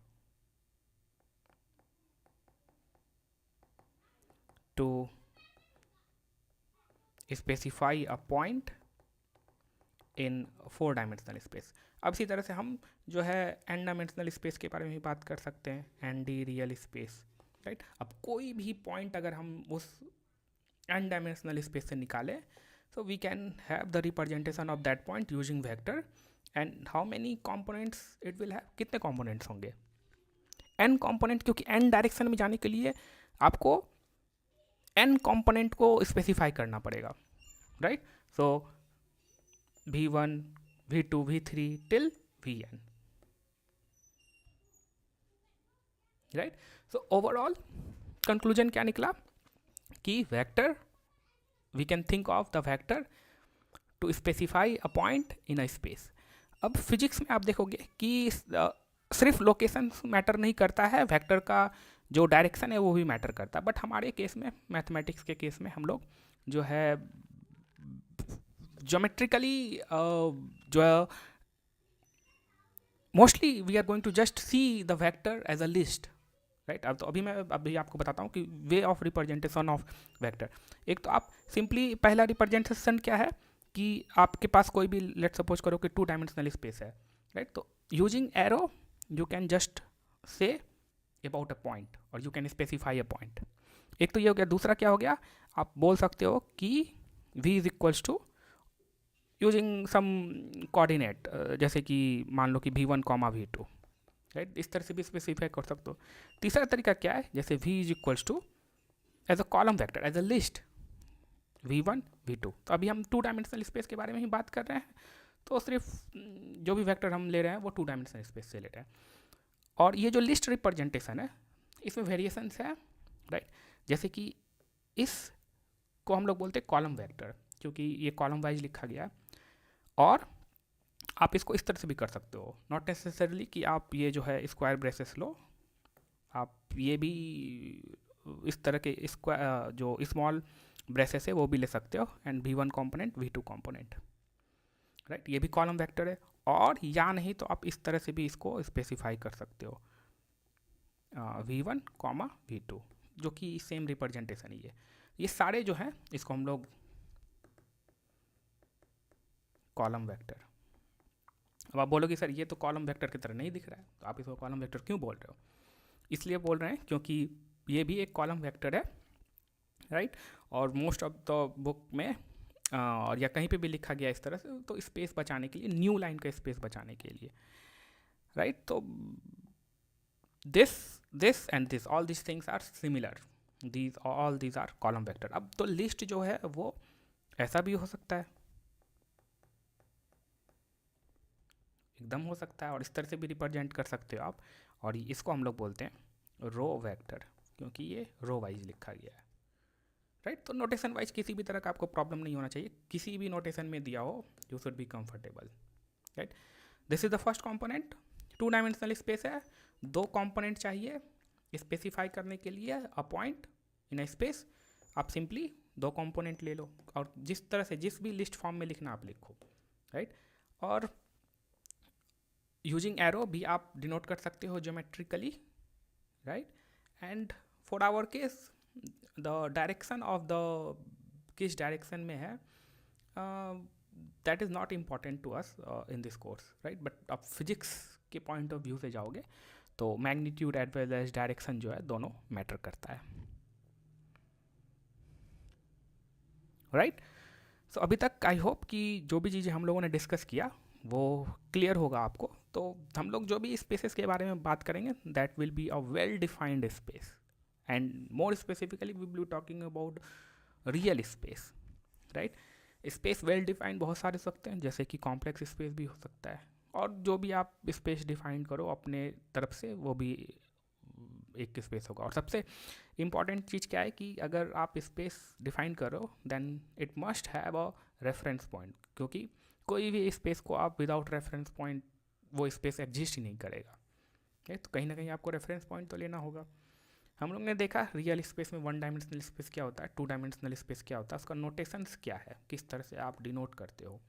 to specify a point in 4 dimensional space. अब इसी तरह से हम जो है n डायमेंशनल स्पेस के बारे में भी बात कर सकते हैं, ND रियल स्पेस, राइट। अब कोई भी पॉइंट अगर हम उस n डायमेंशनल स्पेस से निकालें, so we can have the representation of that point using vector, and how many components it will have, कितने components होंगे, n component, क्योंकि n डायरेक्शन में जाने के लिए आपको n component को स्पेसिफाई करना पड़ेगा, right. So v1 v2 v3 till vn, right. So overall conclusion क्या निकला कि vector, we can think of the vector to specify a point in a space. अब फिजिक्स में आप देखोगे कि सिर्फ लोकेशन मैटर नहीं करता है, वेक्टर का जो डायरेक्शन है वो भी मैटर करता है, बट हमारे केस में, मैथमेटिक्स के केस में, हम लोग जो है ज्योमेट्रिकली जो mostly we are going to just see the vector as a list, right. अब तो अभी आपको बताता हूँ कि way of representation of vector. एक तो आप सिंपली, पहला रिप्रेजेंटेशन क्या है कि आपके पास कोई भी, लेट सपोज करो कि 2 डायमेंशनल स्पेस है, राइट। तो using arrow you can just say about a point, और you can specify a point. एक तो ये हो गया। दूसरा क्या हो गया, आप बोल सकते हो कि v is equals to using some coordinate, जैसे कि मान लो कि v1, v2, राइट। इस तरह से भी स्पेसिफाई कर सकते हो। तीसरा तरीका क्या है, जैसे v is equals to as a column vector, as a list v1 v2। तो अभी हम 2 डायमेंशनल स्पेस के बारे में ही बात कर रहे हैं, तो सिर्फ जो भी वेक्टर हम ले रहे हैं वो 2 डायमेंशनल स्पेस से ले रहे हैं। और ये जो लिस्ट रिप्रेजेंटेशन है इसमें वेरिएशंस है, राइट। जैसे कि इस को हम लोग बोलते हैं कॉलम वेक्टर, क्योंकि ये कॉलम वाइज लिखा गया है। और आप इसको इस तरह से भी कर सकते हो, नॉट नेसेसरली कि आप ये जो है स्क्वायर ब्रेसेस लो, आप ये भी इस तरह के स्क्वायर जो स्मॉल ब्रेसेस है वो भी ले सकते हो, and v1 component v2 component, right. ये भी कॉलम वेक्टर है। और या नहीं तो आप इस तरह से भी इसको स्पेसिफाई कर सकते हो, v1 कॉमा v2, जो कि सेम रिप्रेजेंटेशन ही है। ये सारे जो हैं इसको हम लोग कॉलम वेक्टर। अब आप बोलोगे सर ये तो कॉलम वेक्टर की तरह नहीं दिख रहा है, तो आप इसको कॉलम वेक्टर क्यों बोल रहे हो? इसलिए बोल रहे हैं क्योंकि ये भी एक कॉलम वेक्टर है, राइट। और मोस्ट ऑफ द बुक में और या कहीं पे भी लिखा गया इस तरह से, तो स्पेस बचाने के लिए, न्यू लाइन का स्पेस बचाने के लिए, राइट। तो this and this, all this things are similar, all these are column vector. अब तो लिस्ट जो है वो ऐसा भी हो सकता है, एकदम हो सकता है, और इस तरह से भी रिप्रेजेंट कर सकते हो आप। और इसको हम लोग बोलते हैं रो वेक्टर, क्योंकि ये रो वाइज लिखा गया है, राइट। तो नोटेशन वाइज किसी भी तरह का आपको प्रॉब्लम नहीं होना चाहिए, किसी भी नोटेशन में दिया हो you should be comfortable, right. This is the first component, 2 dimensional space है, 2 कंपोनेंट चाहिए स्पेसिफाई करने के लिए अ पॉइंट इन अ स्पेस। आप सिंपली 2 कंपोनेंट ले लो, और जिस तरह से जिस भी लिस्ट फॉर्म में लिखना आप लिखो, राइट। और यूजिंग एरो भी आप डिनोट कर सकते हो geometrically, right. And for our case the direction of the किस डायरेक्शन में है that is not important to us in this course, right. But आप फिजिक्स के पॉइंट ऑफ व्यू से जाओगे तो magnitude as well as direction जो है दोनों मैटर करता है, राइट। सो अभी तक आई होप कि जो भी चीज़ें हम लोगों ने डिस्कस किया वो क्लियर होगा आपको। तो हम लोग जो भी स्पेसेस के बारे में बात करेंगे that will be a well defined space, and more specifically we will be talking about real space, right. Space well defined बहुत सारे सकते हैं, जैसे कि कॉम्प्लेक्स स्पेस भी हो सकता है, और जो भी आप स्पेस डिफाइन करो अपने तरफ से वो भी एक स्पेस होगा। और सबसे इम्पॉर्टेंट चीज़ क्या है कि अगर आप स्पेस डिफाइन करो then it must have a reference point, क्योंकि कोई भी स्पेस को आप विदाउट रेफरेंस पॉइंट वो स्पेस एग्जिस्ट ही नहीं करेगा, तो कहीं ना कहीं आपको रेफरेंस पॉइंट तो लेना होगा। हम लोग ने देखा रियल स्पेस में 1 डायमेंशनल स्पेस क्या होता है, 2 डायमेंशनल स्पेस क्या होता है, उसका नोटेशंस क्या है, किस तरह से आप डिनोट करते हो।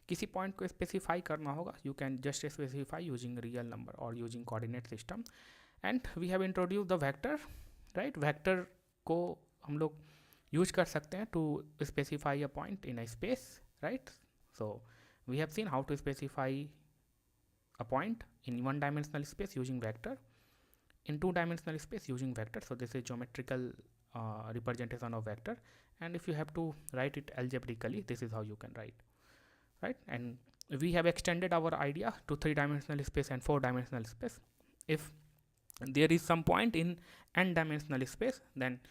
किसी पॉइंट को स्पेसिफाई करना होगा, you can just specify using real number और using coordinate system. And we have introduce the vector, right. Vector को हम लोग यूज कर सकते हैं to specify a point in a space, right. So we have seen how to specify a point in 1 dimensional space using vector, in 2 dimensional space using vector. So this is geometrical representation of vector, and if you have to write it algebraically, this is how you can write, right. And we have extended our idea to 3 dimensional space and 4 dimensional space. If there is some point in n dimensional space, then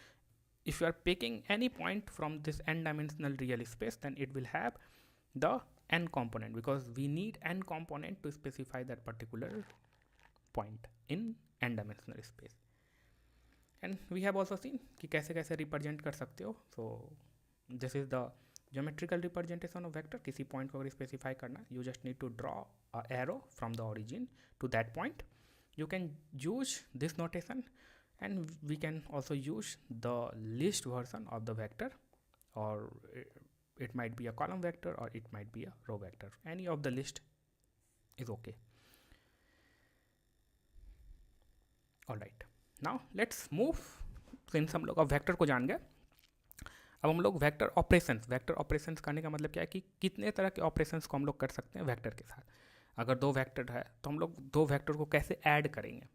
if you are picking any point from this n dimensional real space, then it will have the n component, because we need n component to specify that particular point in n dimensional space. And we have also seen कि कैसे कैसे represent कर सकते हो. So this is the geometrical representation of vector. किसी point को अगर specify करना, you just need to draw a arrow from the origin to that point. You can use this notation, and we can also use the least version of the vector, or it might be a column vector or it might be a row vector. Any of the list is okay. All right, now let's move. Since हम लोग अब vector को जान गए, अब हम लोग vector operations करने का मतलब क्या है कि कितने तरह के ऑपरेशंस को हम लोग कर सकते हैं वेक्टर के साथ। अगर 2 वेक्टर है तो हम लोग 2 वेक्टर को कैसे ऐड करेंगे।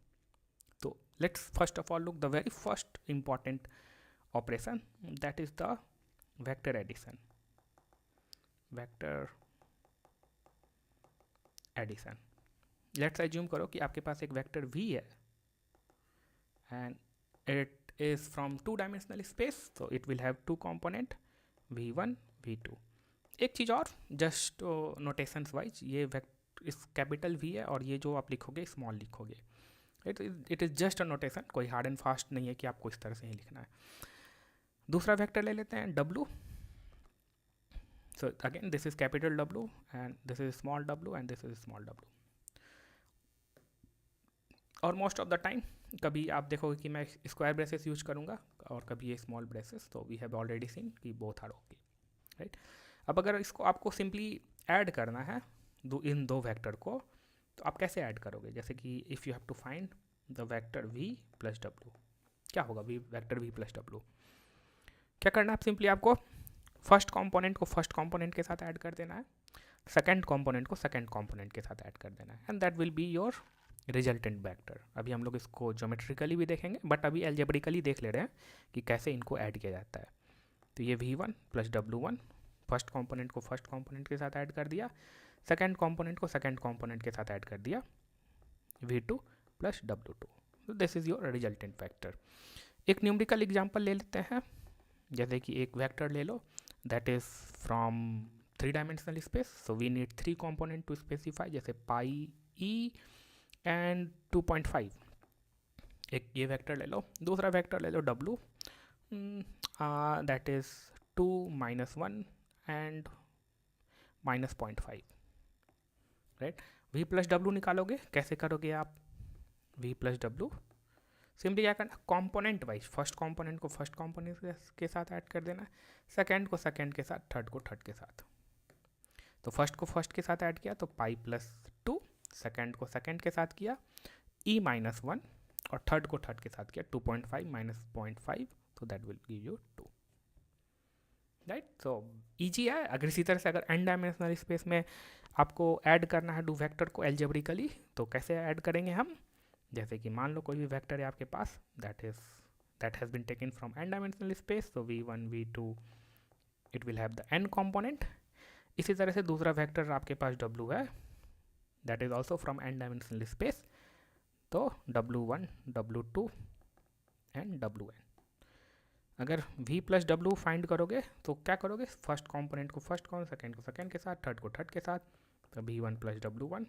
तो let's first of all look the very first important operation, that is the vector addition. Vector addition, let's assume करो कि आपके पास एक वेक्टर v है and it is from 2 dimensional space, so it will have 2 component v1 v2. एक चीज़ और, just notations wise, ये इस कैपिटल वी है और ये जो आप लिखोगे स्मॉल लिखोगे, it is just a notation, कोई हार्ड एंड फास्ट नहीं है कि आपको इस तरह से ही लिखना है। दूसरा वेक्टर ले लेते हैं W। So again this is capital W and this is small w and this is small w। और मोस्ट ऑफ द टाइम कभी आप देखोगे कि मैं स्क्वायर ब्रेसेस यूज करूँगा और कभी ये स्मॉल ब्रेसेस, तो वी हैव ऑलरेडी सीन कि बोथ आर ओके, राइट। अब अगर इसको आपको सिंपली ऐड करना है इन दो वेक्टर को, तो आप कैसे ऐड करोगे? जैसे कि if you have to find the vector v plus w, क्या होगा? वेक्टर v प्लस w, क्या करना है? सिंपली आपको फर्स्ट कंपोनेंट को फर्स्ट कंपोनेंट के साथ ऐड कर देना है, सेकंड कंपोनेंट को सेकंड कंपोनेंट के साथ ऐड कर देना है, and that will be your resultant vector. अभी हम लोग इसको ज्योमेट्रिकली भी देखेंगे, बट अभी एल्जेब्रिकली देख ले रहे हैं कि कैसे इनको ऐड किया जाता है। तो ये v1 plus w1, first component को फर्स्ट कंपोनेंट के साथ ऐड कर दिया, सेकंड कंपोनेंट को सेकंड कंपोनेंट के साथ ऐड कर दिया, v2 प्लस w2। तो this is your resultant vector. एक न्यूमेरिकल एग्जांपल ले लेते हैं, जैसे कि एक वेक्टर ले लो that is from 3 dimensional space, so we need 3 component to specify, जैसे पाई ई एंड 2.5। एक ये वेक्टर ले लो। दूसरा वेक्टर ले लो w, that is 2 -1 and -0.5, right. v plus W निकालोगे, कैसे करोगे आप? v प्लस डब्लू सिंपली क्या करना, कंपोनेंट वाइज फर्स्ट कंपोनेंट को फर्स्ट कंपोनेंट के साथ ऐड कर देना, सेकंड को सेकंड के साथ, थर्ड को थर्ड के साथ। तो फर्स्ट को फर्स्ट के साथ ऐड किया तो पाई प्लस 2, सेकंड को सेकंड के साथ किया e -1, और थर्ड को थर्ड के साथ किया 2.5 माइनस 0.5, तो that will give you 2, right. So easy है। अगर इसी तरह से अगर n डायमेंशनल स्पेस में आपको ऐड करना है डू वेक्टर को एल्जेब्रिकली, तो कैसे ऐड करेंगे हम? जैसे कि मान लो कोई भी वेक्टर है आपके पास that has been taken from n dimensional space, तो v1 v2 it will have the n component. इसी तरह से दूसरा वेक्टर आपके पास w है that is also from n dimensional space, तो w1 w2 एंड wn। अगर v प्लस w फाइंड करोगे तो क्या करोगे? फर्स्ट कंपोनेंट को फर्स्ट सेकंड को सेकंड के साथ, थर्ड को थर्ड के साथ, तो v1 plus w1,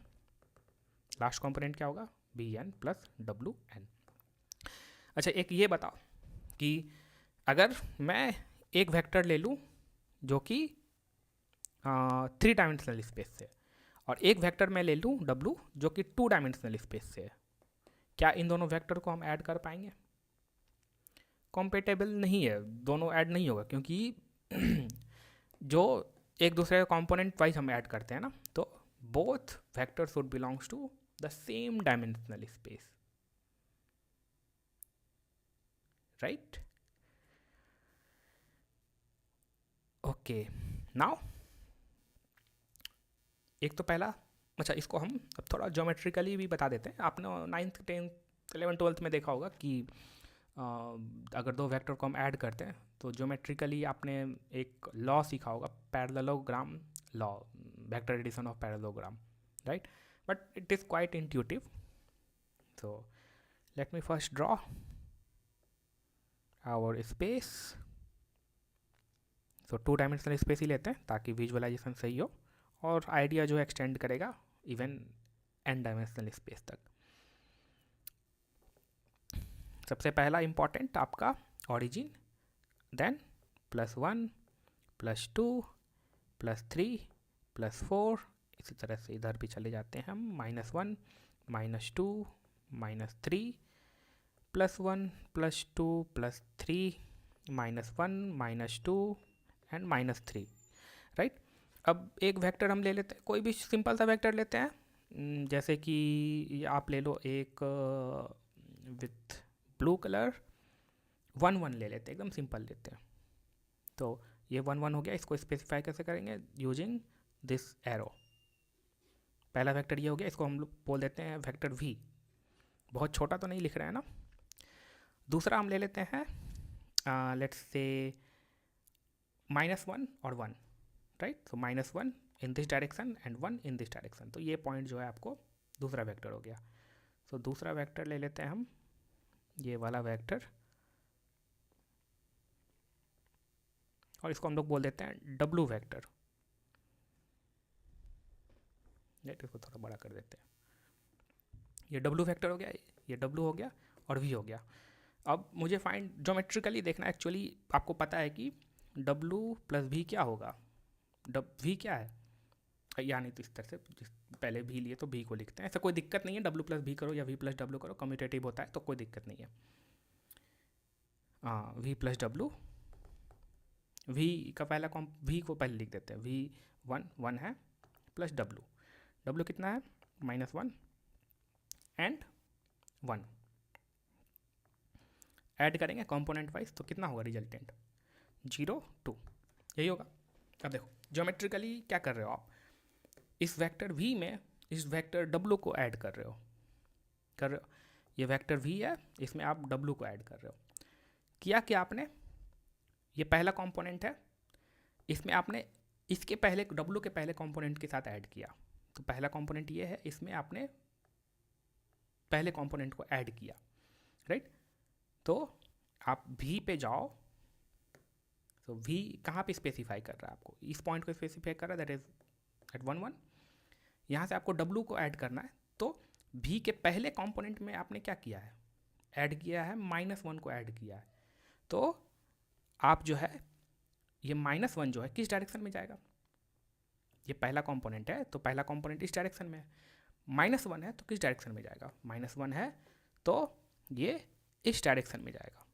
last component क्या होगा? vn plus wn। अच्छा, एक ये बताओ कि अगर मैं एक वेक्टर ले लूँ जो कि 3 डायमेंशनल स्पेस से, और एक वेक्टर मैं ले लूँ w जो कि 2 डायमेंशनल स्पेस से है, क्या इन दोनों वेक्टर को हम ऐड कर पाएंगे? कॉम्पेटेबल नहीं है, दोनों ऐड नहीं होगा, क्योंकि जो एक दूसरे का कंपोनेंट वाइज हम ऐड करते हैं ना, तो both vector should belongs to the same dimensional space, right. Okay, now एक तो पहला, अच्छा इसको हम अब थोड़ा ज्योमेट्रिकली भी बता देते हैं। आपने 9th 10th 11th 12th में देखा होगा कि अगर दो वेक्टर को हम ऐड करते हैं तो ज्योमेट्रिकली आपने एक लॉ सीखा होगा, parallelogram law, vector addition of parallelogram, right. But it is quite intuitive. So let me first draw our space. So 2 dimensional space ही लेते हैं ताकि विजुअलाइजेशन सही हो, और आइडिया जो एक्सटेंड करेगा इवन n डायमेंशनल स्पेस तक। सबसे पहला इंपॉर्टेंट आपका ओरिजिन, देन +1 +2 +3 +4, इसी तरह से इधर भी चले जाते हैं हम, -1 -2 -3 +1 +2 +3 -1 -2 एंड -3, राइट। अब एक वेक्टर हम ले लेते हैं, कोई भी सिंपल सा वेक्टर लेते हैं, जैसे कि आप ले लो एक विथ ब्लू कलर 1 1 ले लेते हैं, एकदम सिंपल लेते हैं। तो ये 1 1 हो गया, इसको स्पेसिफाई कैसे करेंगे? Using this arrow. पहला वेक्टर ये हो गया, इसको हम लोग बोल देते हैं वेक्टर v, बहुत छोटा तो नहीं लिख रहे हैं ना। दूसरा हम ले लेते हैं लेट्स से -1 और 1, right. So -1 in this direction and 1 in this direction, तो ये पॉइंट जो है आपको दूसरा वेक्टर हो गया। सो दूसरा वेक्टर ले लेते हैं हम, ये वाला वेक्टर, और इसको हम लोग बोल देते हैं w वेक्टर, राइट, इसको थोड़ा बड़ा कर देते हैं। ये W वेक्टर हो गया, ये W हो गया और V हो गया। अब मुझे फाइंड ज्योमेट्रिकली देखना, एक्चुअली आपको पता है कि W प्लस V क्या होगा, V क्या है, यानी तो इस तरह से पहले V लिए तो V को लिखते हैं, ऐसा कोई दिक्कत नहीं है, W प्लस V करो या V प्लस W करो, कम्यूटेटिव होता है तो कोई दिक्कत नहीं है। हाँ, V प्लस W, V का पहला V को पहले लिख देते हैं, V 1 है प्लस W कितना है -1 एंड 1, ऐड करेंगे कंपोनेंट वाइज तो कितना होगा रिजल्टेंट 0 2, यही होगा। अब देखो ज्योमेट्रिकली क्या कर रहे हो आप, इस वेक्टर V में इस वेक्टर W को ऐड कर रहे हो, ये वेक्टर V है, इसमें आप W को ऐड कर रहे हो। किया कि आपने ये पहला कंपोनेंट है, इसमें आपने इसके पहले W के पहले कंपोनेंट के साथ ऐड किया, तो पहला कंपोनेंट ये है, इसमें आपने पहले कंपोनेंट को ऐड किया, राइट। तो आप V पे जाओ, तो V कहाँ पे स्पेसिफाई कर रहा है आपको, इस पॉइंट को स्पेसिफाई कर रहा है, दैट इज एट 1 1। यहाँ से आपको W को ऐड करना है, तो V के पहले कंपोनेंट में आपने क्या किया है, ऐड किया है -1 को ऐड किया है, तो आप जो है ये -1 जो है किस डायरेक्शन में जाएगा, ये पहला कंपोनेंट है तो पहला कंपोनेंट इस डायरेक्शन में है, -1 है तो किस डायरेक्शन में जाएगा, -1 है तो ये इस डायरेक्शन में जाएगा,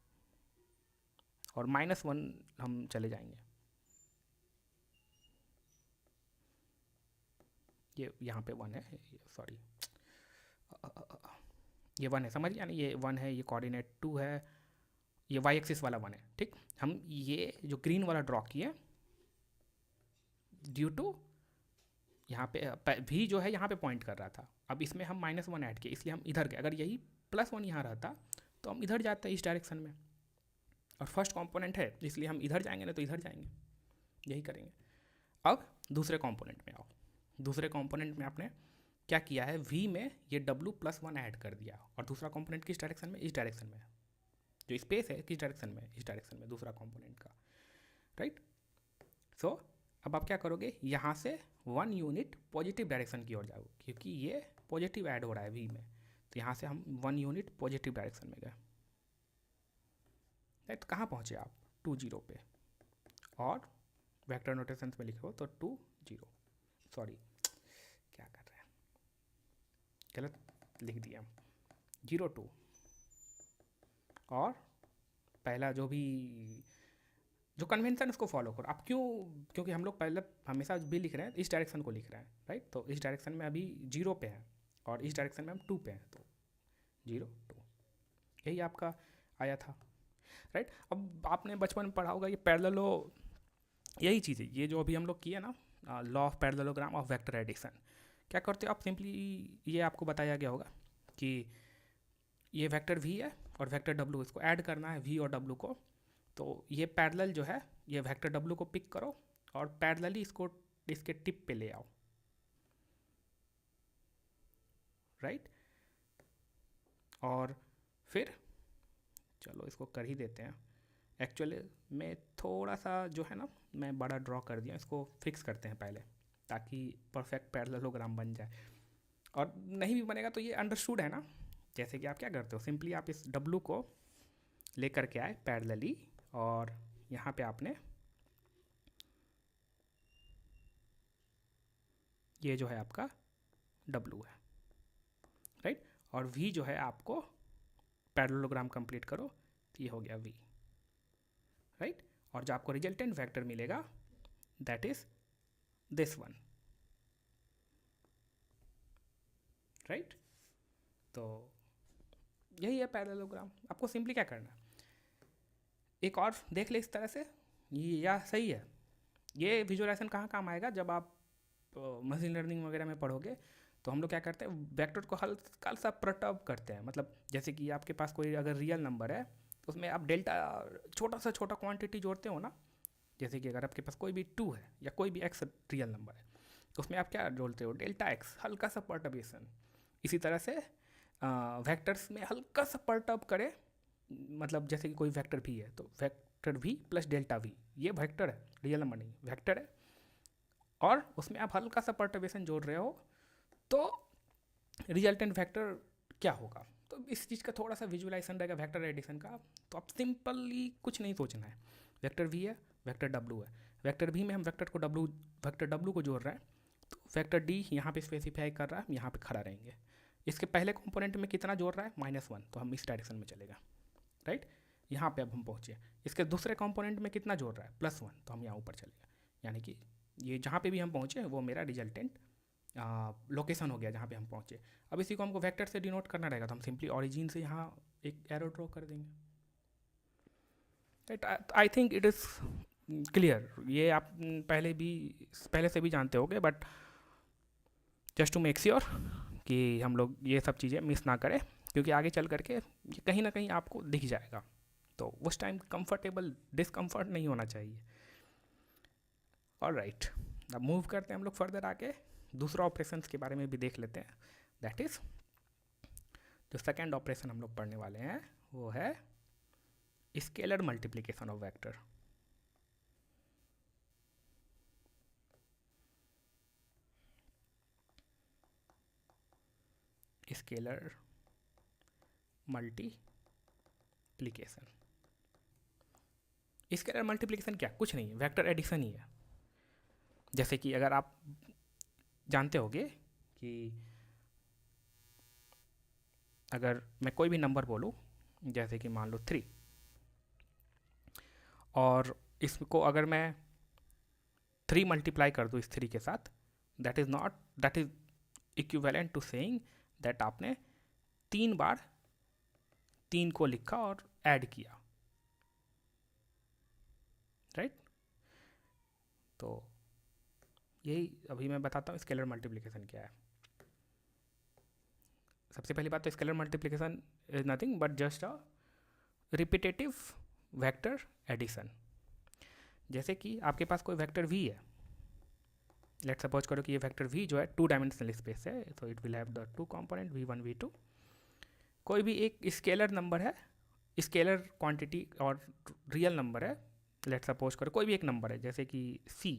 और -1 हम चले जाएंगे, ये यहाँ पे 1 है, सॉरी ये 1 है, समझ यानी ये 1 है, ये कोऑर्डिनेट 2 है, ये वाई एक्सिस वाला 1 है, ठीक। हम ये जो ग्रीन वाला ड्रॉ किए ड्यू टू यहाँ पे V जो है यहाँ पे पॉइंट कर रहा था, अब इसमें हम -1 ऐड किए इसलिए हम इधर गए, अगर यही +1 यहाँ रहता तो हम इधर जाते हैं इस डायरेक्शन में, और फर्स्ट कंपोनेंट है इसलिए हम इधर जाएंगे ना तो इधर जाएंगे, यही करेंगे। अब दूसरे कंपोनेंट में आओ, दूसरे कंपोनेंट में आपने क्या किया है, V में ये W + 1 ऐड कर दिया, और दूसरा कंपोनेंट किस डायरेक्शन में, इस डायरेक्शन में, जो स्पेस है किस डायरेक्शन में, इस डायरेक्शन में दूसरा कंपोनेंट का, राइट। सो अब आप क्या करोगे, यहाँ से 1 यूनिट पॉजिटिव डायरेक्शन की ओर जाओ, क्योंकि ये पॉजिटिव ऐड हो रहा है V में, तो यहाँ से हम 1 यूनिट पॉजिटिव डायरेक्शन में गए, राइट। कहाँ पहुँचे आप 2 0 पे, और वेक्टर नोटेशंस में लिखो तो 2 0, सॉरी क्या कर रहे हैं, गलत लिख दिया, 0 2, और पहला जो कन्वेंशन उसको फॉलो करो आप, क्योंकि हम लोग पहले हमेशा भी लिख रहे हैं इस डायरेक्शन को लिख रहे हैं, राइट। तो इस डायरेक्शन में अभी 0 पे है और इस डायरेक्शन में हम 2 पे हैं, तो 0 2 यही आपका आया था, राइट। अब आपने बचपन में पढ़ा होगा ये पैरेललो, यही चीज़ है ये जो अभी हम लोग किए ना, law of parallelogram of vector addition. क्या करते हो आप, सिंपली ये आपको बताया गया होगा कि ये वेक्टर V है और वेक्टर W, इसको ऐड करना है V और W को, तो ये पैरेलल जो है ये वेक्टर W को पिक करो और पैरेलली इसको इसके टिप पे ले आओ, राइट। और फिर चलो इसको कर ही देते हैं, एक्चुअली मैं थोड़ा सा जो है ना मैं बड़ा ड्रॉ कर दिया, इसको फिक्स करते हैं पहले ताकि परफेक्ट पैरेललोग्राम बन जाए, और नहीं भी बनेगा तो ये अंडरस्टूड है ना। जैसे कि आप क्या करते हो, सिंपली आप इस W को लेकर के आए पैरेलली, और यहाँ पे आपने ये जो है आपका W है, राइट, और V जो है आपको पैरेललोग्राम कंप्लीट करो तो ये हो गया V, राइट। और जो आपको रिजल्टेंट वेक्टर मिलेगा that is this one, right. तो यही है पैरेललोग्राम। आपको सिंपली क्या करना है, एक और देख ले इस तरह से, ये या सही है, ये विजुअलाइजेशन कहाँ काम आएगा, जब आप मशीन लर्निंग वगैरह में पढ़ोगे तो हम लोग क्या करते हैं, वेक्टर को हल्का सा परटर्ब करते हैं, मतलब जैसे कि आपके पास कोई अगर रियल नंबर है तो उसमें आप डेल्टा छोटा सा छोटा क्वांटिटी जोड़ते हो ना, जैसे कि अगर आपके पास कोई भी 2 है या कोई भी x रियल नंबर है तो उसमें आप क्या जोड़ते हो, डेल्टा x, हल्का सा परटर्बेशन। इसी तरह से वेक्टर्स में हल्का सा परटर्ब करे, मतलब जैसे कि कोई वेक्टर भी है तो vector v plus delta v, ये वेक्टर है, रियल नंबर नहीं वेक्टर है, और उसमें आप हल्का सा परटर्बेशन जोड़ रहे हो तो रिजल्टेंट वेक्टर क्या होगा, तो इस चीज़ का थोड़ा सा विजुअलाइजेशन रहेगा वेक्टर एडिशन का। तो अब सिंपली कुछ नहीं सोचना है, वेक्टर वी है, वेक्टर डब्ल्यू है, वेक्टर वी में हम वेक्टर डब्ल्यू को जोड़ रहे हैं, तो वेक्टर डी यहाँ पे स्पेसिफाई कर रहा है, हम यहाँ पे खड़ा रहेंगे। इसके पहले कंपोनेंट में कितना जोड़ रहा है, -1, तो हम इस डायरेक्शन में चलेगा, राइट, यहाँ पे अब हम पहुँचे। इसके दूसरे कंपोनेंट में कितना जोड़ रहा है, +1, तो हम यहाँ ऊपर चलेगा। यानी कि ये जहाँ पे भी हम पहुँचे वो मेरा रिजल्टेंट लोकेशन हो गया जहाँ पे हम पहुँचे। अब इसी को हमको वेक्टर से डिनोट करना रहेगा, तो हम सिंपली ऑरिजिन से यहाँ एक एरो ड्रॉ कर देंगे, right. I think it is clear, ये आप पहले से भी जानते होंगे, but just to make sure कि हम लोग ये सब चीज़ें मिस ना करें, क्योंकि आगे चल करके ये कहीं ना कहीं आपको दिख जाएगा, तो उस टाइम कंफर्टेबल डिसकम्फर्ट नहीं होना चाहिए। ऑलराइट, अब मूव करते हैं हम लोग फर्दर आके, दूसरा ऑपरेशंस के बारे में भी देख लेते हैं। दैट इज़ जो सेकेंड ऑपरेशन हम लोग पढ़ने वाले हैं वो है scalar multiplication of vector. Scalar multiplication, scalar multiplication क्या, कुछ नहीं है, वेक्टर एडिशन ही है। जैसे कि अगर आप जानते होंगे कि अगर मैं कोई भी नंबर बोलूँ, जैसे कि मान लो 3, और इसको अगर मैं 3 मल्टीप्लाई कर दूँ इस 3 के साथ, that is equivalent to saying that आपने 3 बार 3 को लिखा और ऐड किया, राइट। तो यही अभी मैं बताता हूँ स्केलर मल्टीप्लिकेशन क्या है। सबसे पहली बात तो scalar multiplication is nothing but just a repetitive vector addition. जैसे कि आपके पास कोई वेक्टर v है, लेट सपोज करो कि ये वेक्टर v जो है 2 डायमेंशनल स्पेस है, तो it will have the 2 component v1 v2। कोई भी एक स्केलर नंबर है, स्केलर क्वांटिटी और रियल नंबर है, लेट सपोज करो कोई भी एक नंबर है जैसे कि c,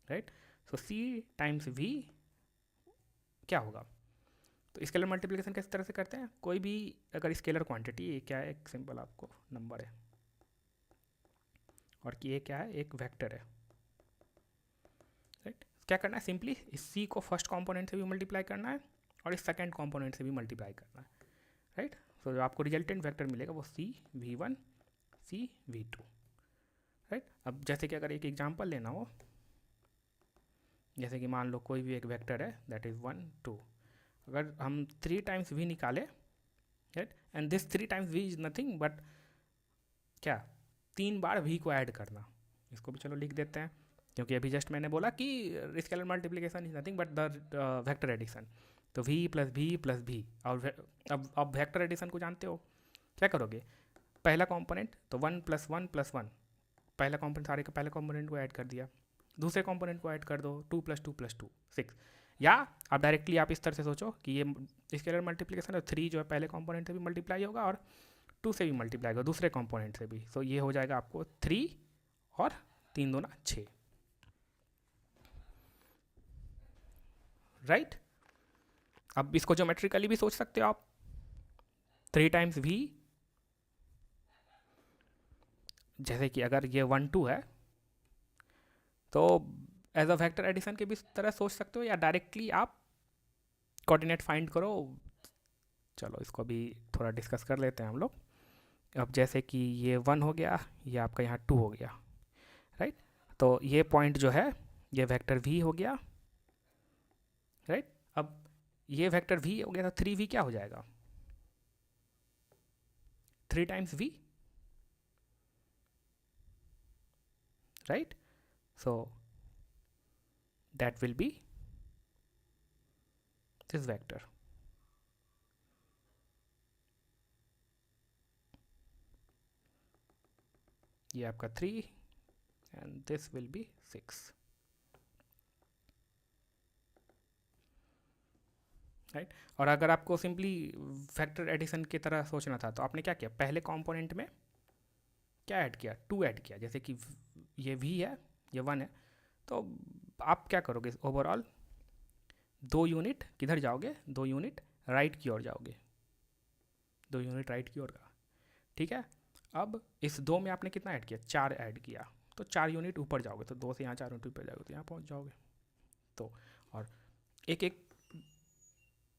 राइट। सो c टाइम्स v क्या होगा, तो स्केलर मल्टीप्लिकेशन किस तरह से करते हैं, कोई भी अगर स्केलर क्वांटिटी, ये क्या है, एक सिंपल आपको नंबर है, और कि ये क्या है, एक वेक्टर है, राइट। क्या करना है, सिंपली इस c को फर्स्ट कंपोनेंट से भी मल्टीप्लाई करना है और इस सेकंड कंपोनेंट से भी मल्टीप्लाई करना है, राइट। सो जो आपको रिजल्टेंट वेक्टर मिलेगा वो c v1 c v2, right. अब जैसे कि अगर एक एग्जांपल लेना हो, जैसे कि मान लो कोई भी एक वेक्टर है दैट इज़ 1 2, अगर हम 3 टाइम्स v निकाले, right, and this 3 times v is nothing but क्या, 3 बार v को ऐड करना। इसको भी चलो लिख देते हैं, क्योंकि अभी जस्ट मैंने बोला कि scalar multiplication is nothing but the vector addition, तो v प्लस v, और अब वेक्टर एडिशन को जानते हो, क्या करोगे, पहला कंपोनेंट तो 1 + 1 + 1, पहला कंपोनेंट सारे के पहले कंपोनेंट को ऐड कर दिया, दूसरे कंपोनेंट को ऐड कर दो, 2 + 2 + 2 6, या आप डायरेक्टली आप इस तरह से सोचो कि ये स्केलर मल्टीप्लिकेशन है, 3 जो है पहले कंपोनेंट से भी मल्टीप्लाई होगा और 2 से भी मल्टीप्लाई होगा दूसरे कंपोनेंट से भी, सो ये हो जाएगा आपको 3 और 3 दूना 6, राइट। अब इसको ज्योमेट्रिकली भी सोच सकते हो आप, 3 टाइम्स v, जैसे कि अगर ये 1 2 है तो एज अ वेक्टर एडिशन के भी तरह सोच सकते हो, या डायरेक्टली आप कोऑर्डिनेट फाइंड करो। चलो इसको भी थोड़ा डिस्कस कर लेते हैं हम लोग। अब जैसे कि ये 1 हो गया, ये आपका यहाँ 2 हो गया, राइट। तो ये पॉइंट जो है ये वेक्टर v हो गया, राइट। अब ये वेक्टर v हो गया तो 3v क्या हो जाएगा, 3 times v, right. So that will be this vector, ये आपका 3 and this will be 6, right. और अगर आपको सिंपली फैक्टर एडिशन की तरह सोचना था तो आपने क्या किया, पहले कंपोनेंट में क्या ऐड किया, 2 ऐड किया, जैसे कि ये v है, ये 1 है, तो आप क्या करोगे, ओवरऑल 2 यूनिट किधर जाओगे, 2 यूनिट राइट की ओर जाओगे, 2 यूनिट राइट की ओर का, ठीक है। अब इस 2 में आपने कितना ऐड किया, 4 ऐड किया, तो 4 यूनिट ऊपर जाओगे, तो 2 से यहाँ 4 यूनिट ऊपर जाओगे तो यहाँ पहुँच जाओगे। तो और एक एक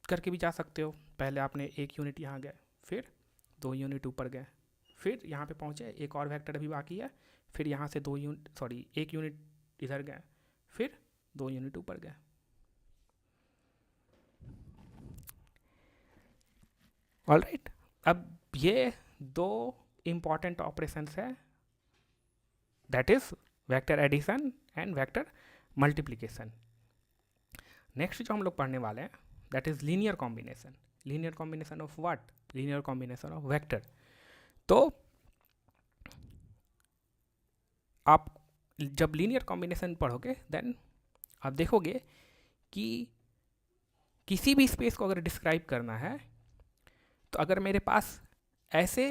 करके भी जा सकते हो, पहले आपने 1 यूनिट यहाँ गए, फिर 2 यूनिट ऊपर गए, फिर यहाँ पे पहुँचे, एक और वेक्टर अभी बाकी है, फिर यहाँ से 1 यूनिट इधर गए, फिर 2 यूनिट ऊपर गए। ऑलराइट, अब ये 2 इंपॉर्टेंट ऑपरेशंस है, that is vector addition and vector multiplication. Next जो हम लोग पढ़ने वाले हैं that is linear combination. Linear combination of what, linear combination of vector. तो आप जब लीनियर कॉम्बिनेशन पढ़ोगे देन आप देखोगे कि किसी भी स्पेस को अगर डिस्क्राइब करना है तो अगर मेरे पास ऐसे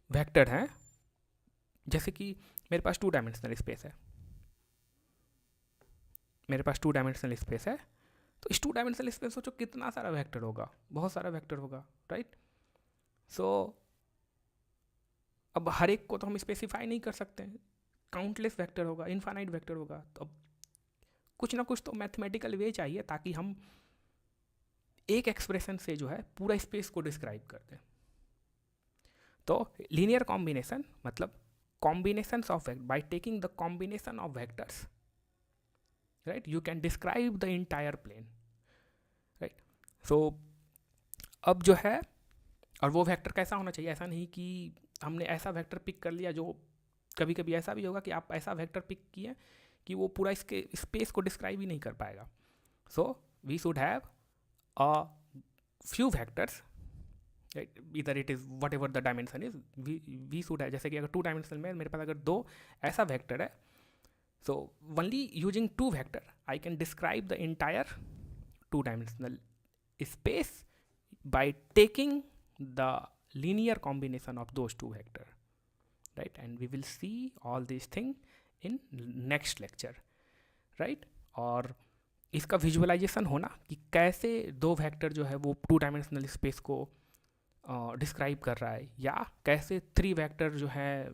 वेक्टर हैं, जैसे कि मेरे पास 2 डायमेंशनल स्पेस है, मेरे पास 2 डायमेंशनल स्पेस है, तो इस 2 डायमेंशनल स्पेस सोचो कितना सारा वेक्टर होगा, बहुत सारा वेक्टर होगा, राइट। सो अब हर एक को तो हम स्पेसिफाई नहीं कर सकते हैं, काउंटलेस वेक्टर होगा, इनफाइनाइट वेक्टर होगा, तो अब कुछ ना कुछ तो मैथमेटिकल वे चाहिए ताकि हम एक एक्सप्रेशन से जो है पूरा स्पेस को डिस्क्राइब कर दें। तो लीनियर कॉम्बिनेशन मतलब combinations of vectors, by taking the combination of vectors, right, you can describe the entire plane, right. So अब जो है, और वो वेक्टर कैसा होना चाहिए, ऐसा नहीं कि हमने ऐसा वेक्टर पिक कर लिया, जो कभी कभी ऐसा भी होगा कि आप ऐसा वेक्टर पिक किए कि वो पूरा इसके स्पेस को डिस्क्राइब ही नहीं कर पाएगा। So we should have a few vectors, इधर it is whatever the dimension is, we should है, जैसे कि अगर 2 डायमेंशनल में मेरे पास अगर 2 ऐसा वेक्टर है, so only using 2 vector I can describe the entire 2 dimensional space by taking the linear combination of those 2 vector, right, and we will see all these thing in next lecture, right। और इसका visualisation होना कि कैसे 2 vector जो है वो 2 dimensional space को describe कर रहा है, या कैसे 3 वेक्टर जो है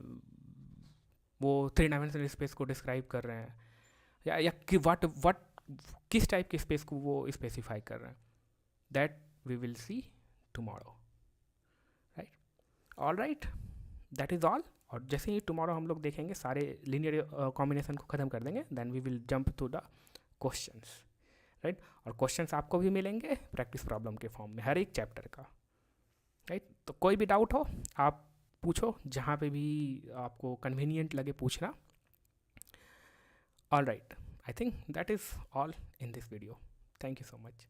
वो 3 डायमेंशनल स्पेस को डिस्क्राइब कर रहे हैं, या कि व्हाट किस टाइप के स्पेस को वो स्पेसिफाई कर रहे हैं, that we will see tomorrow, right. All right, that is all. और जैसे ही टुमारो हम लोग देखेंगे सारे लीनियर कॉम्बिनेशन को ख़त्म कर देंगे, then we will jump to the questions, right. और क्वेश्चंस आपको भी मिलेंगे प्रैक्टिस प्रॉब्लम के फॉर्म में हर एक चैप्टर का, राइट। तो कोई भी डाउट हो आप पूछो, जहाँ पे भी आपको कन्वीनियंट लगे पूछना। All right, I think that is all in this video. Thank you so much.